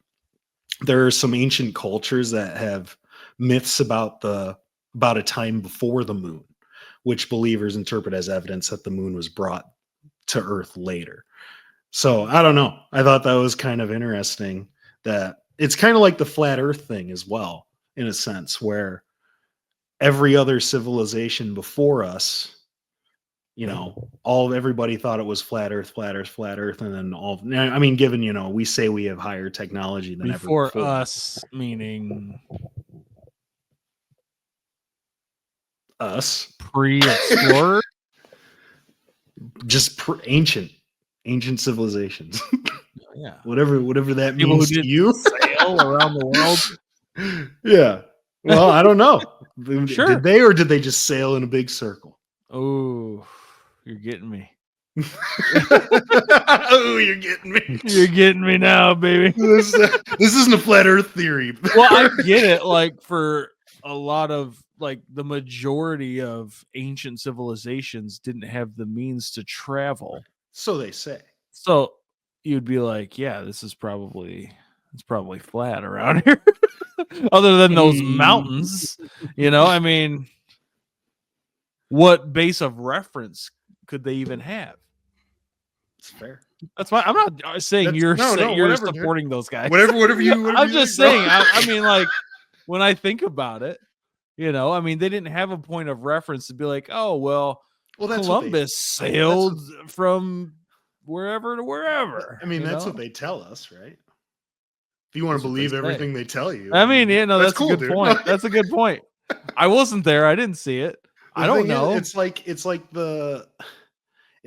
there are some ancient cultures that have myths about a time before the moon, which believers interpret as evidence that the moon was brought to Earth later. So I don't know. I thought that was kind of interesting. That it's kind of like the flat Earth thing as well, in a sense, where every other civilization before us, everybody thought it was flat Earth, and then given we say we have higher technology than Before ever before us, meaning us, pre-explorer. just ancient civilizations. Yeah, whatever that people means who to did you. sail around the world. Yeah. Well, I don't know. Sure. Did they, or did they just sail in a big circle? Oh, you're getting me. Oh, you're getting me. You're getting me now, baby. This isn't a flat Earth theory. Well, I get it. Like for a lot of like the majority of ancient civilizations didn't have the means to travel. So they say. So you'd be like, yeah, it's probably flat around here. Other than those mountains, I mean, what base of reference could they even have? It's fair. That's why I'm not saying you're supporting those guys. Whatever you. I'm just saying. I mean, like when I think about it, I mean, they didn't have a point of reference to be like, oh well, Columbus sailed from wherever to wherever. I mean, that's what they tell us, right? If you want to believe everything they tell you. I mean, that's cool, a good point. That's a good point. I wasn't there. I didn't see it. I don't know. It's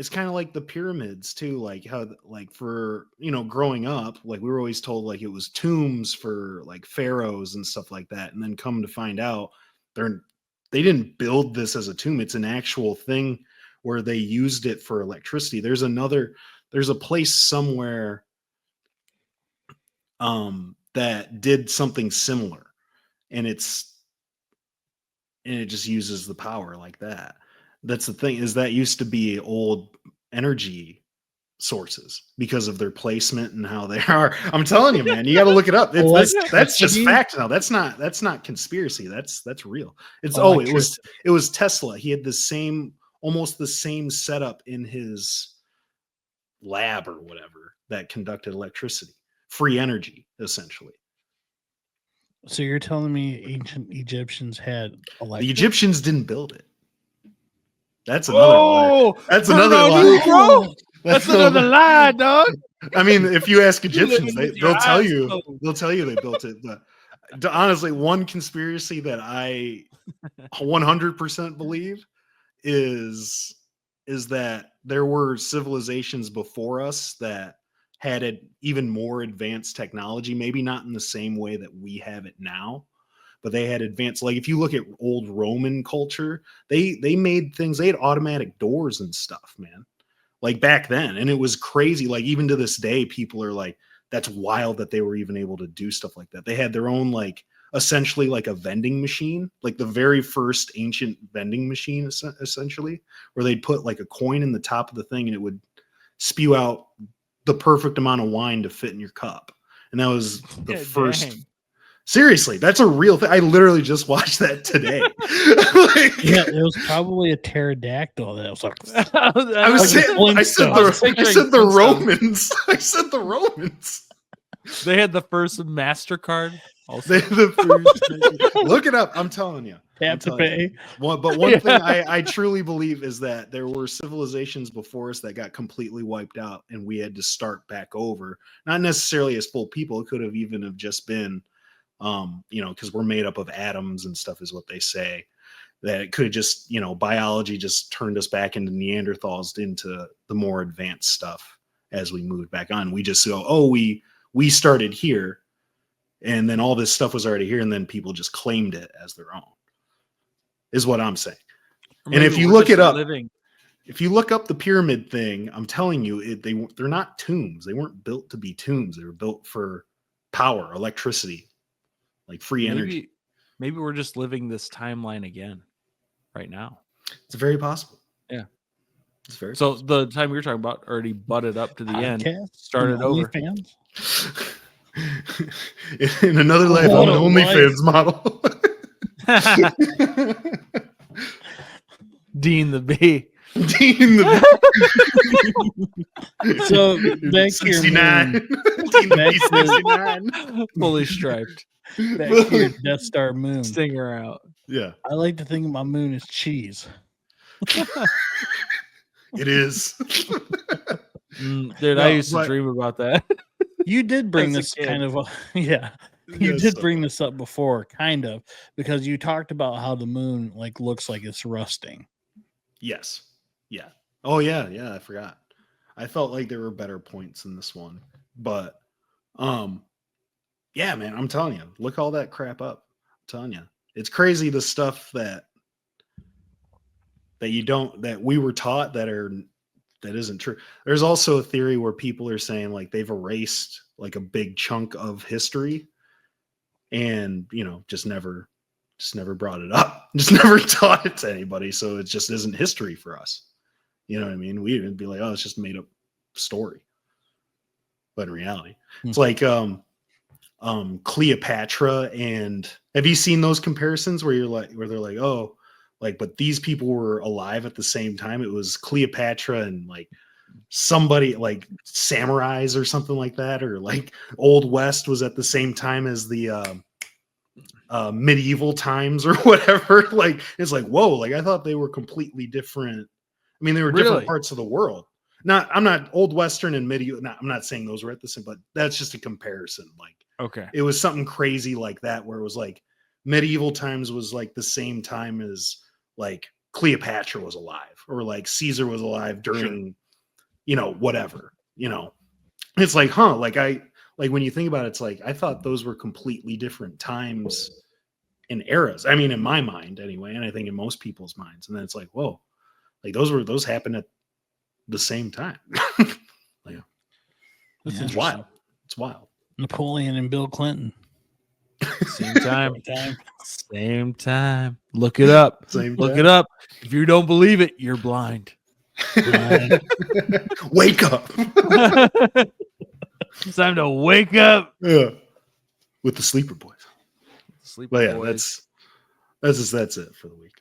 kind of like the pyramids too, like how, like for, growing up, like we were always told like it was tombs for like pharaohs and stuff like that. And then come to find out they didn't build this as a tomb. It's an actual thing where they used it for electricity. There's a place somewhere that did something similar, and it just uses the power like that. That's the thing, is that used to be old energy sources because of their placement and how they are. I'm telling you, man, you got to look it up. That's just fact now. That's not conspiracy. That's real. It was Tesla. He had almost the same setup in his lab or whatever that conducted electricity, free energy, essentially. So you're telling me ancient Egyptians had electric? The Egyptians didn't build it. That's another lie. Oh, That's turn another on lie. you, bro. That's another lie, dog. I mean, if you ask Egyptians, living with your they'll tell eyes you. closed. They'll tell you they built it. But honestly, one conspiracy that I 100% believe is that there were civilizations before us that had even more advanced technology. Maybe not in the same way that we have it now, but they had advanced. Like if you look at old Roman culture, they made things. They had automatic doors and stuff, man. Like back then, and it was crazy. Like even to this day, people are like, that's wild that they were even able to do stuff like that. They had their own, like, essentially like a vending machine, like the very first ancient vending machine, essentially, where they'd put like a coin in the top of the thing and it would spew out the perfect amount of wine to fit in your cup. And that was the first. Dang. Seriously, that's a real thing. I literally just watched that today. Yeah, it was probably a pterodactyl that was like. I said the Romans. I said the Romans. They had the first MasterCard. Also. They had the first. Look it up. I'm telling you. Tap to pay. But one thing I truly believe is that there were civilizations before us that got completely wiped out, and we had to start back over. Not necessarily as full people. It could have even have just been, because we're made up of atoms and stuff, is what they say. That it could have just, biology just turned us back into Neanderthals, into the more advanced stuff as we moved back on. We just go, oh, we started here, and then all this stuff was already here, and then people just claimed it as their own, is what I'm saying. And if you look it up, if you look up the pyramid thing, I'm telling you, they're not tombs. They weren't built to be tombs. They were built for power, electricity, like free energy. Maybe we're just living this timeline again right now. It's very possible. Yeah. It's very so possible. The time you're talking about already butted up to the end. Started over. Fans? In another life, I'm an OnlyFans model. Dean the B. Dean the B. So back 69. Dean 69. Fully striped. Back to your Death Star moon. Stinger out. Yeah. I like to think of my moon as cheese. It is. Dude, I used to dream about that. You did bring this kind of you did bring this up before, kind of, because you talked about how the moon looks like it's rusting. Yes. Yeah. Oh yeah, I forgot. I felt like there were better points in this one. But yeah, man, I'm telling you, look all that crap up. I'm telling you. It's crazy the stuff that we were taught that isn't true. There's also a theory where people are saying they've erased a big chunk of history and just never brought it up, just never taught it to anybody, so it just isn't history for us. You know what I mean? We'd be like, oh, it's just made up story. But in reality, it's like Cleopatra, and have you seen those comparisons where they're like, oh, but these people were alive at the same time? It was Cleopatra and somebody samurais or something like that, or Old West was at the same time as the medieval times or whatever. It's whoa, I thought they were completely different. I mean, they were different parts of the world. I'm not Old Western and medieval. I'm not saying those were at the same, but that's just a comparison. Okay, it was something crazy like that, where it was medieval times was the same time as Cleopatra was alive, or Caesar was alive during, whatever, it's when you think about it, it's I thought those were completely different times and eras. I mean, in my mind anyway, and I think in most people's minds. And then it's whoa, those happened at the same time. It's wild. It's wild. Napoleon and Bill Clinton. Same time. Same time. Look it up. Look it up. If you don't believe it, you're blind. Wake up. It's time to wake up. Yeah. With the Sleeper Boys. Boys. That's it for the week.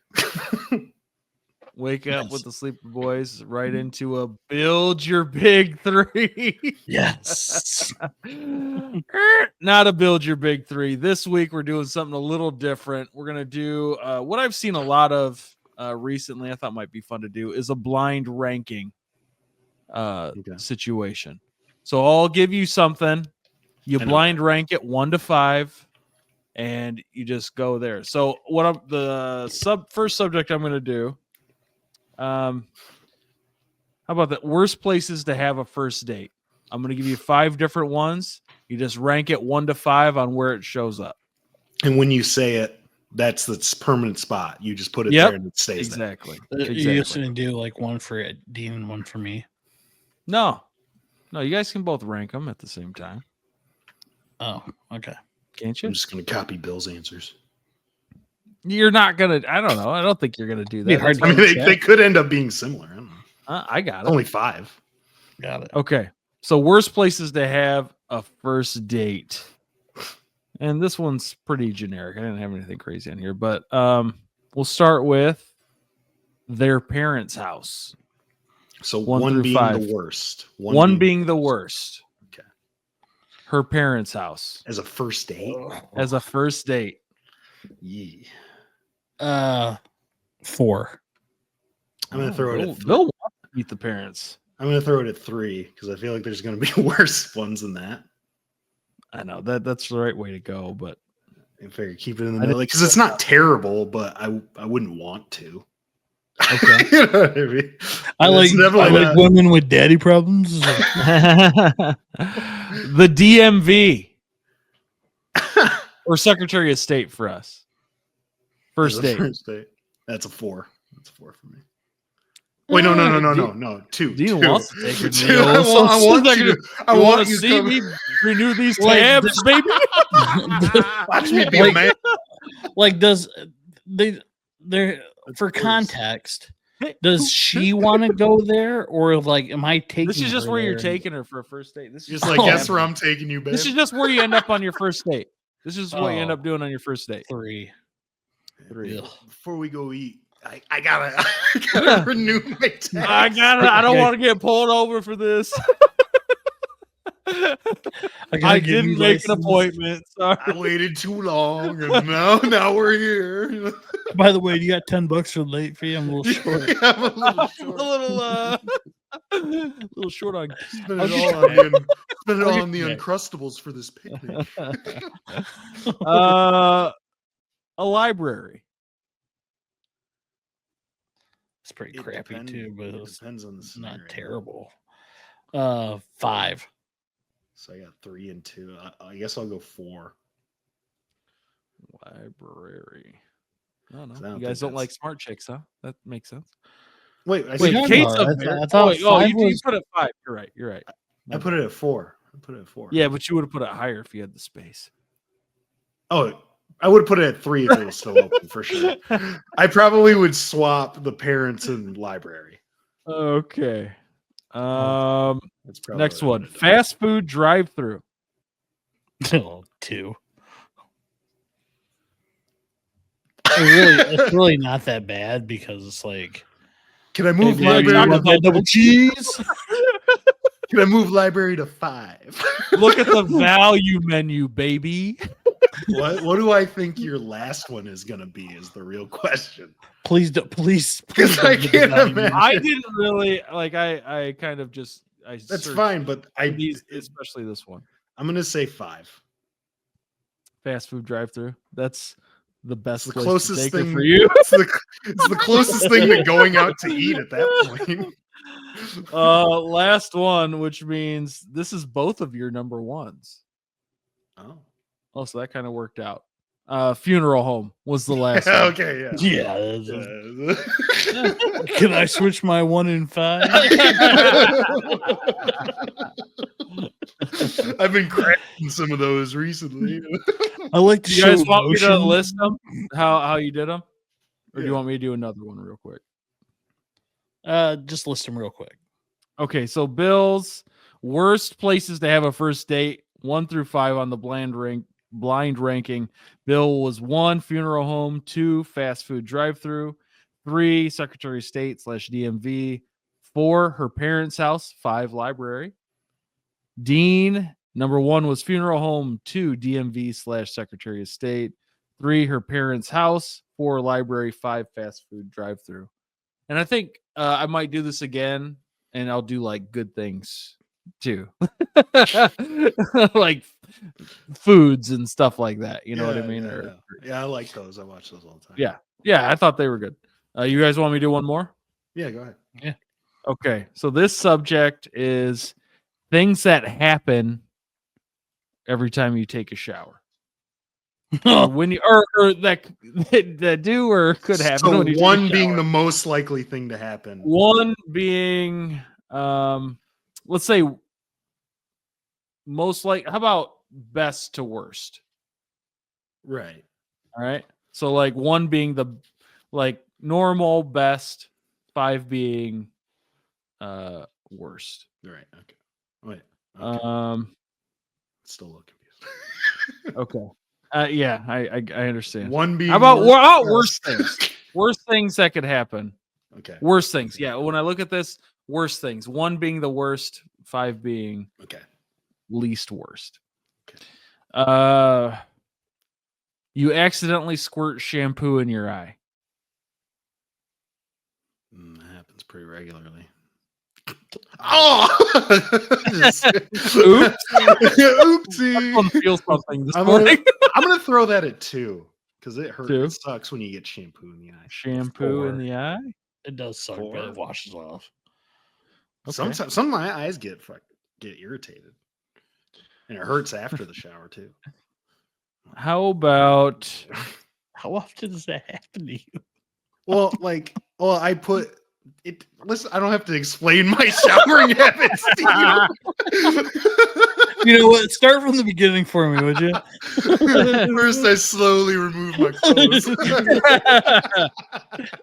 Wake up with the Sleeper Boys, right into a build your big three. Yes. Not a build your big three. This week we're doing something a little different. We're going to do what I've seen a lot of recently. I thought might be fun to do is a blind ranking situation. So I'll give you something. You blind rank it 1 to 5, and you just go there. So first subject I'm going to do. How about the worst places to have a first date? I'm going to give you 5 different ones. You just rank it 1 to 5 on where it shows up. And when you say it, that's the permanent spot. You just put it there and it stays exactly. You used to do like one for Dean and one for me. No, you guys can both rank them at the same time. Oh, okay. Can't you? I'm just going to copy Bill's answers. You're not going to, I don't know. I don't think you're going to do that. I mean, they could end up being similar. I don't know. I got it. Only 5. Got it. Okay. So worst places to have a first date. And this one's pretty generic. I didn't have anything crazy on here, but we'll start with their parents' house. So 1 being 5. The worst. One being the worst. Okay. Her parents' house. As a first date? As a first date. Yeah. 4. I'm going to throw it at 3. Bill wants to meet the parents. I'm going to throw it at 3 because I feel like there's going to be worse ones than that. I know that's the right way to go, but I figure keep it in the middle because it's not terrible, but I wouldn't want to. Okay. You know what I mean? I like women with daddy problems. The DMV or Secretary of State for us. First date. That's a 4. That's a 4 for me. Wait, no. 2. Dean wants to take it. I want you to see me renew these tabs, baby. Watch me be a man. Like, for context, does she want to go there, or like, am I taking? This is just her where there? you're taking her for a first date. This is just like, guess where I'm taking you, babe. This is just where you end up on your first date. This is what you end up doing on your first date. 3. Before we go eat, I gotta renew my tax. I don't want to get pulled over for this. I didn't make an appointment. Sorry. I waited too long, and now we're here. By the way, you got $10 for the late fee. I'm a little short. I'm a little short on. Spend it all on the Uncrustables for this picnic. A library. It's pretty crappy too, but it depends on the scenario. Not terrible. 5. So I got 3 and 2. I guess I'll go 4. Library. I don't know. You guys don't like smart chicks, huh? That makes sense. Wait, Kate's up there. I thought you put it 5. You're right. I put it at 4. Yeah, but you would have put it higher if you had the space. Oh, I would put it at 3 if it was still open for sure. I probably would swap the parents and library. Okay. That's next one. Fast food drive-through. 2. It's really not that bad because it's like, can I move library to double cheese? Can I move library to 5? Look at the value menu, baby. What do I think your last one is going to be is the real question. Please. Because I can't imagine. I didn't really like. I kind of just. That's fine, but especially this one. I'm going to say 5. Fast food drive-through. That's the best. It's the closest thing for you. It's the closest thing to going out to eat at that point. Last one, which means this is both of your number ones. Oh, so that kind of worked out. Funeral home was the last one. Okay, yeah. Can I switch my 1 and 5? I've been cracking some of those recently. I like to do you guys want me to list them? How you did them? Or do you want me to do another one real quick? Just list them real quick. Okay, so Bill's worst places to have a first date, 1 through 5 on the blind ranking. Bill was 1, funeral home, 2, fast food drive-through, 3, Secretary of State / DMV, 4, her parents' house, 5, library. Dean, number 1 was funeral home, 2, DMV / Secretary of State, 3, her parents' house, 4 library, 5 fast food drive-through. And I think I might do this again, and I'll do like good things too, like foods and stuff like that. You know what I mean? Yeah, I like those. I watch those all the time. Yeah, I thought they were good. You guys want me to do one more? Yeah, go ahead. Yeah. Okay, so this subject is things that happen every time you take a shower. Or when you or that do or could happen. So when you take a one being shower. the most likely thing to happen. One being let's say most like how about best to worst? Right. All right. So like 1 being the like normal, best, 5 being worst. Right. Okay. Wait. Okay. Still a little confused. Okay. Yeah, I understand. One being How about worst, worst things? Worst things that could happen. Okay. Worst things. Yeah. When I look at this, worst things. 1 being the worst, 5 being Okay. least worst. Okay. You accidentally squirt shampoo in your eye. That happens pretty regularly. Oh! Oops. Oopsie. I feel something this I'm morning. gonna throw that at 2 because it hurts. 2? It sucks when you get shampoo in the eye. Shampoo in the eye. It does suck, but 4. it washes off. Okay. Sometimes some of my eyes get irritated, and it hurts after the shower too. How about How often does that happen to you? Well, I put it. Listen, I don't have to explain my showering habits to you. You know what? Start from the beginning for me, would you? First, I slowly remove my clothes.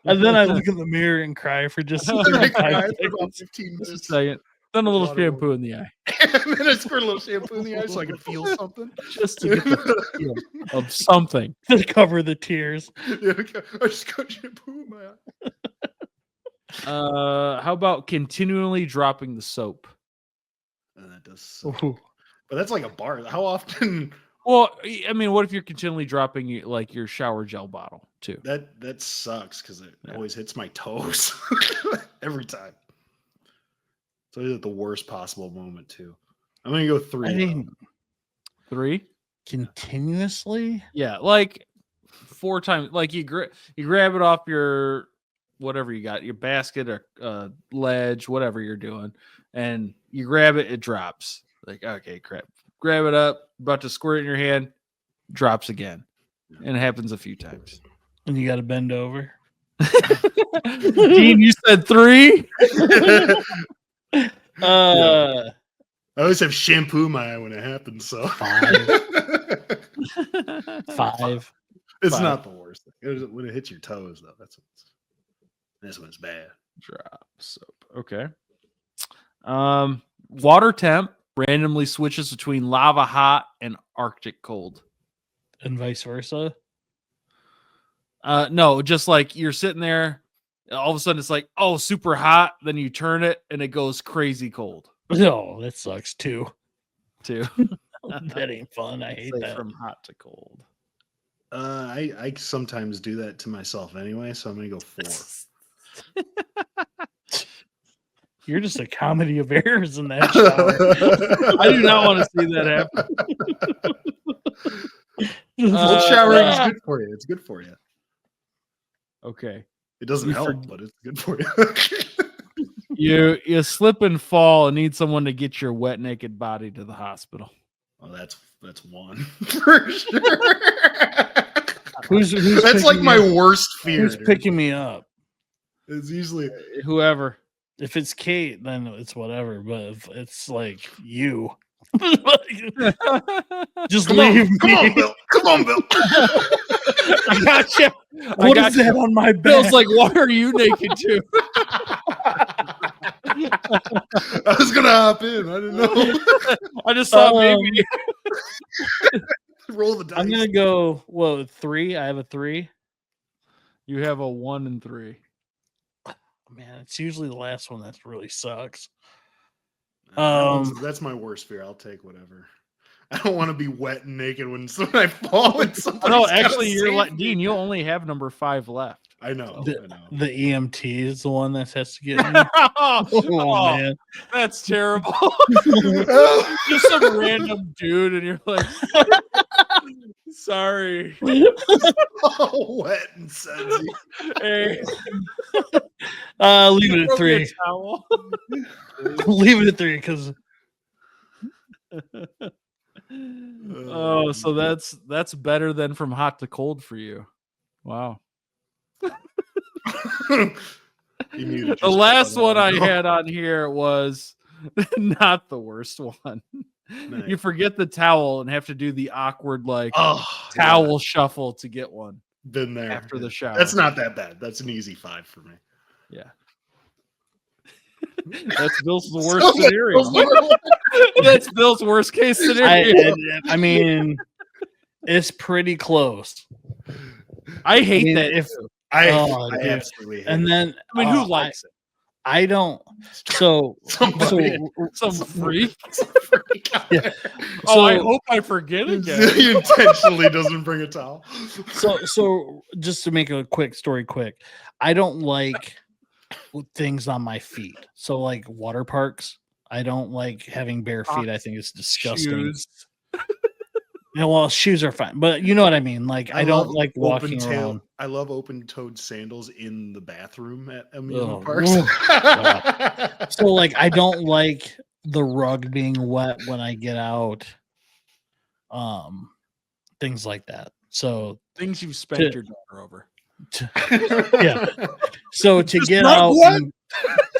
And then I look in the mirror and cry for just I 5 cry for seconds. about 15 just a minutes. second? Then a little Water shampoo in the eye. And then I squirt a little shampoo in the eye so I can feel something. Just to get the feel of something. To cover the tears. Yeah, okay. I just got shampoo in my eye. How about continually dropping the soap? That does suck. Ooh. But that's like a bar. How often? Well, I mean, what if you're continually dropping like your shower gel bottle too? That sucks because it always hits my toes every time. So it's at the worst possible moment too. I'm gonna go 3. I mean, 3? continuously? Yeah, like 4 times. Like you grab it off your whatever you got, your basket or ledge, whatever you're doing, and you grab it, it drops. Like, okay, crap. Grab it up, about to squirt it in your hand, drops again. And it happens a few times. And you got to bend over. Dean, you said 3? I always have shampoo in my eye when it happens. So 5. 5. It's 5. not the worst thing. When it hits your toes, though, that's when it's bad. Drop soap. Okay. Water temp randomly switches between lava hot and Arctic cold. And vice versa. No, just like you're sitting there, all of a sudden it's like, oh, super hot. Then you turn it and it goes crazy cold. Oh, that sucks too. That ain't fun. I hate that. From hot to cold. I sometimes do that to myself anyway, so I'm gonna go 4. You're just a comedy of errors in that shower. I do not want to see that happen. Cold showering is good for you. It's good for you. Okay. It doesn't You help, but it's good for you. You slip and fall and need someone to get your wet naked body to the hospital. Well, that's 1 for sure. Who's That's like my worst fear. Who's picking me up? It's usually Whoever. If it's Kate, then it's whatever. But if it's like you, just leave me. Come on, Bill. Come on, Bill. I got you. What is that on my back? Bill's like, why are you naked too? I was gonna hop in. I didn't know. I just thought maybe. Roll the dice. I'm gonna go. Well, 3. I have a 3. You have a 1 and 3. Man, it's usually the last one that really sucks. That's my worst fear. I'll take whatever. I don't want to be wet and naked when I fall. And No, actually, Dean. You only have number 5 left. I know. The EMT is the one that has to get me. Oh, man, that's terrible. Just some random dude, and you're like, sorry. All wet and sudsy. Hey, leave it at 3. Leave it at 3 because. Oh, so that's better than from hot to cold for you. Wow. The last one I had on here was not the worst one. Nice. You forget the towel and have to do the awkward towel shuffle to get one. Been there after the shower. That's not that bad. That's an easy 5 for me. Yeah. That's Bill's worst scenario. That's Bill's worst case scenario. I mean, it's pretty close. I hate that. If I absolutely hate and then who likes it? I don't. So some freak. Yeah. So I hope I forget again. He intentionally doesn't bring a towel. So just to make a quick story quick, I don't like things on my feet. So like water parks, I don't like having bare feet. I think it's disgusting. Shoes. Yeah, well, shoes are fine, but you know what I mean. Like I don't like walking around. I love open-toed sandals in the bathroom at amusement parks. So like I don't like the rug being wet when I get out. Things like that. So things you've spanked your daughter over. Yeah. So to get out,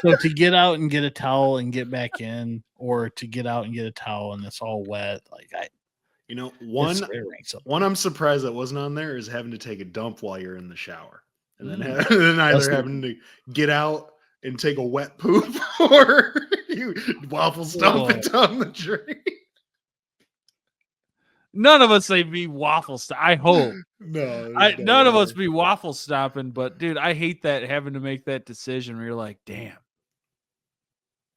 to get out and get a towel and get back in, or to get out and get a towel and it's all wet, like one I'm surprised that wasn't on there is having to take a dump while you're in the shower, and then either having to get out and take a wet poop or you waffle stomp it down the drain. None of us say be waffle stop. I hope none of us be waffle stopping. But dude, I hate that having to make that decision where you're like, damn,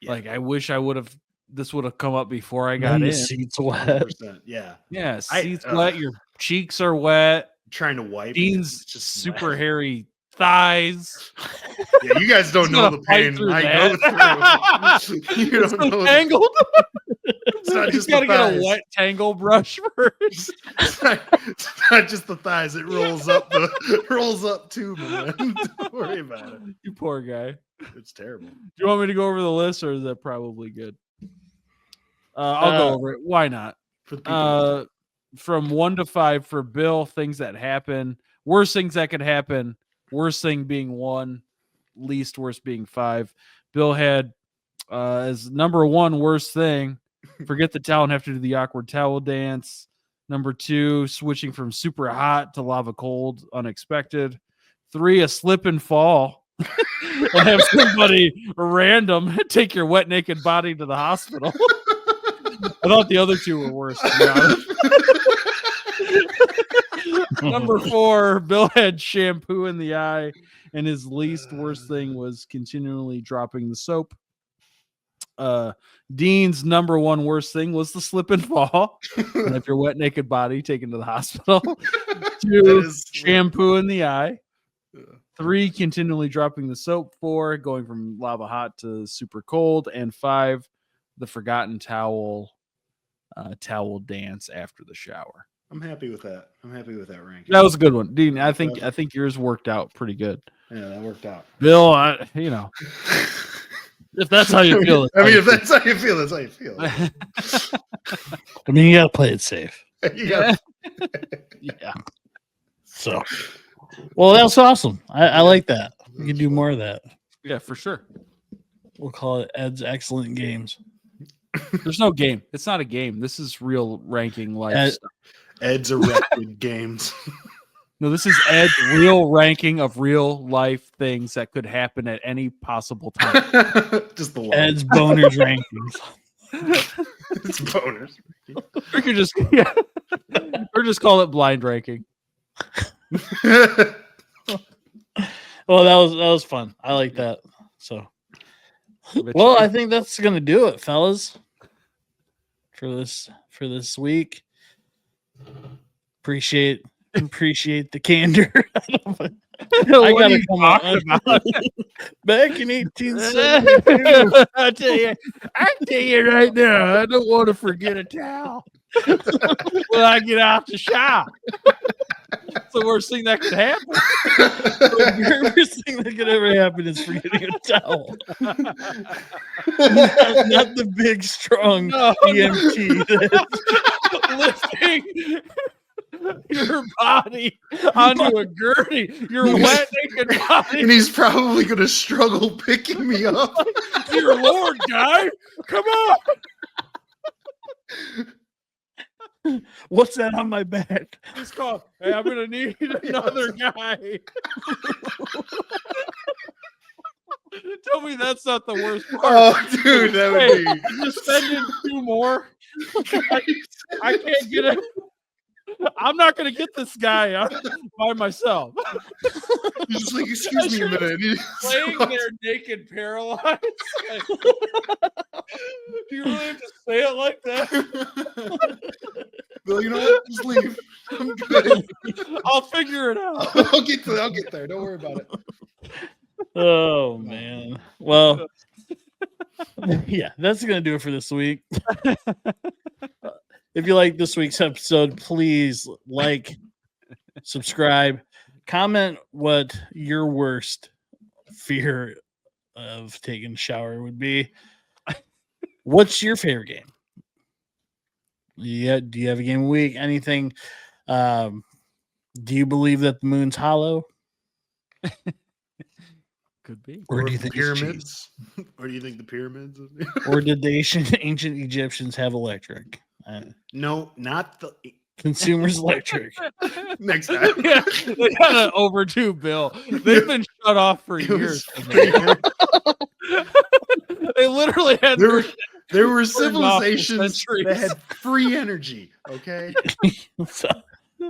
like I wish I would have. This would have come up before I got in. The seats wet. Yeah, seats wet. Your cheeks are wet. Trying to wipe. Dean's just super hairy thighs. Yeah, you guys don't know the pain I go through. You don't know. Tangled. It's not just gotta get a wet tangle brush first. It's not just the thighs. It rolls up too, man. Don't worry about it. You poor guy. It's terrible. Do you want me to go over the list, or is that probably good? I'll go over it. Why not? From 1 to 5 for Bill, things that happen, worst things that could happen, worst thing being 1, least worst being 5. Bill had as number 1 worst thing, forget the towel and have to do the awkward towel dance. Number 2, switching from super hot to lava cold, unexpected. 3, a slip and fall. And have somebody random take your wet naked body to the hospital. I thought the other 2 were worse, to be honest. Number 4, Bill had shampoo in the eye, and his least worst thing was continually dropping the soap. Dean's number 1 worst thing was the slip and fall. And if your wet naked body taken to the hospital. 2, shampoo in the eye. 3, continually dropping the soap. 4, going from lava hot to super cold. And 5, the forgotten towel dance after the shower. I'm happy with that. Ranking. That was a good one, Dean. I think yours worked out pretty good. Yeah, that worked out. Bill, if that's how you feel, if that's how you feel, that's how you feel. I mean, you gotta play it safe. Yeah. So, well, that's awesome. I like that. We can do more of that. Yeah, for sure. We'll call it Ed's Excellent Games. There's no game. It's not a game. This is real ranking life stuff. Ed's erected games. No, this is Ed's real ranking of real life things that could happen at any possible time. Just the Ed's boners rankings. It's boners. We could just or just call it blind ranking. Well, that was fun. I like that. So, well, I think that's gonna do it, fellas. for this week. Appreciate the candor. I gotta come on. Back in 1872. I tell you right now, I don't want to forget a towel when I get out the shop. It's the worst thing that could happen. The worst thing that could ever happen is forgetting a towel. not the big, strong EMT lifting your body onto a gurney. Your wet naked body. And he's probably going to struggle picking me up. Dear Lord, guy, come on. What's that on my back? Just call. Hey, I'm gonna need another guy. Tell me that's not the worst part. Oh, dude, that would be. Just send in 2 more. I can't get it. I'm not gonna get this guy by myself. He's just like, excuse me a minute. Laying there naked, paralyzed. Like, do you really have to say it like that? Well, you know what? Just leave. I'm good. I'll figure it out. I'll get there. Don't worry about it. Oh man. Well, yeah, that's gonna do it for this week. If you like this week's episode, please like, subscribe, comment what your worst fear of taking a shower would be. What's your favorite game? Yeah, do you have a game of the week? Anything? Do you believe that the moon's hollow? Could be. Or do you think pyramids? Or do you think the pyramids? Or did the ancient Egyptians have electric? No, not the Consumers Electric. Next time. Yeah, they got an overdue bill. They've been shut off for years. They literally had there were civilizations centuries. that had free energy. Okay, So,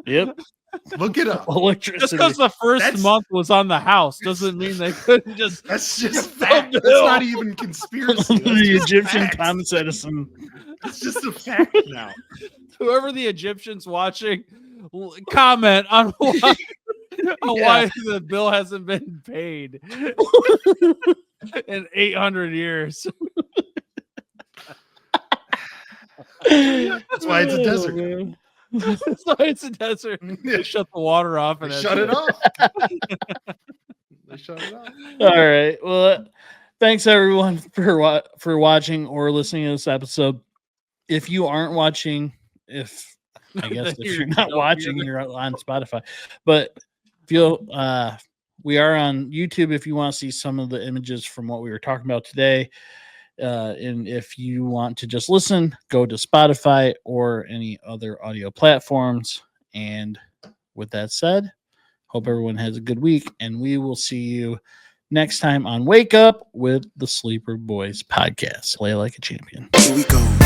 yep. look it up. Electricity. just because the first month was on the house doesn't mean they couldn't just. That's just fact. That's not even conspiracy. That's the just Egyptian fact. Thomas Edison. It's just a fact now. Whoever the Egyptians watching, comment on why the bill hasn't been paid in 800 years. That's why it's a desert. man. That's why it's a desert. They shut the water off and They shut it off. They shut it off. All right. Well, thanks everyone for watching or listening to this episode. If you aren't watching, if you're not watching, you're on Spotify. But we are on YouTube if you want to see some of the images from what we were talking about today. And if you want to just listen, go to Spotify or any other audio platforms. And with that said, hope everyone has a good week, and we will see you next time on Wake Up with the Sleeper Boys podcast. Play like a champion. Here we go.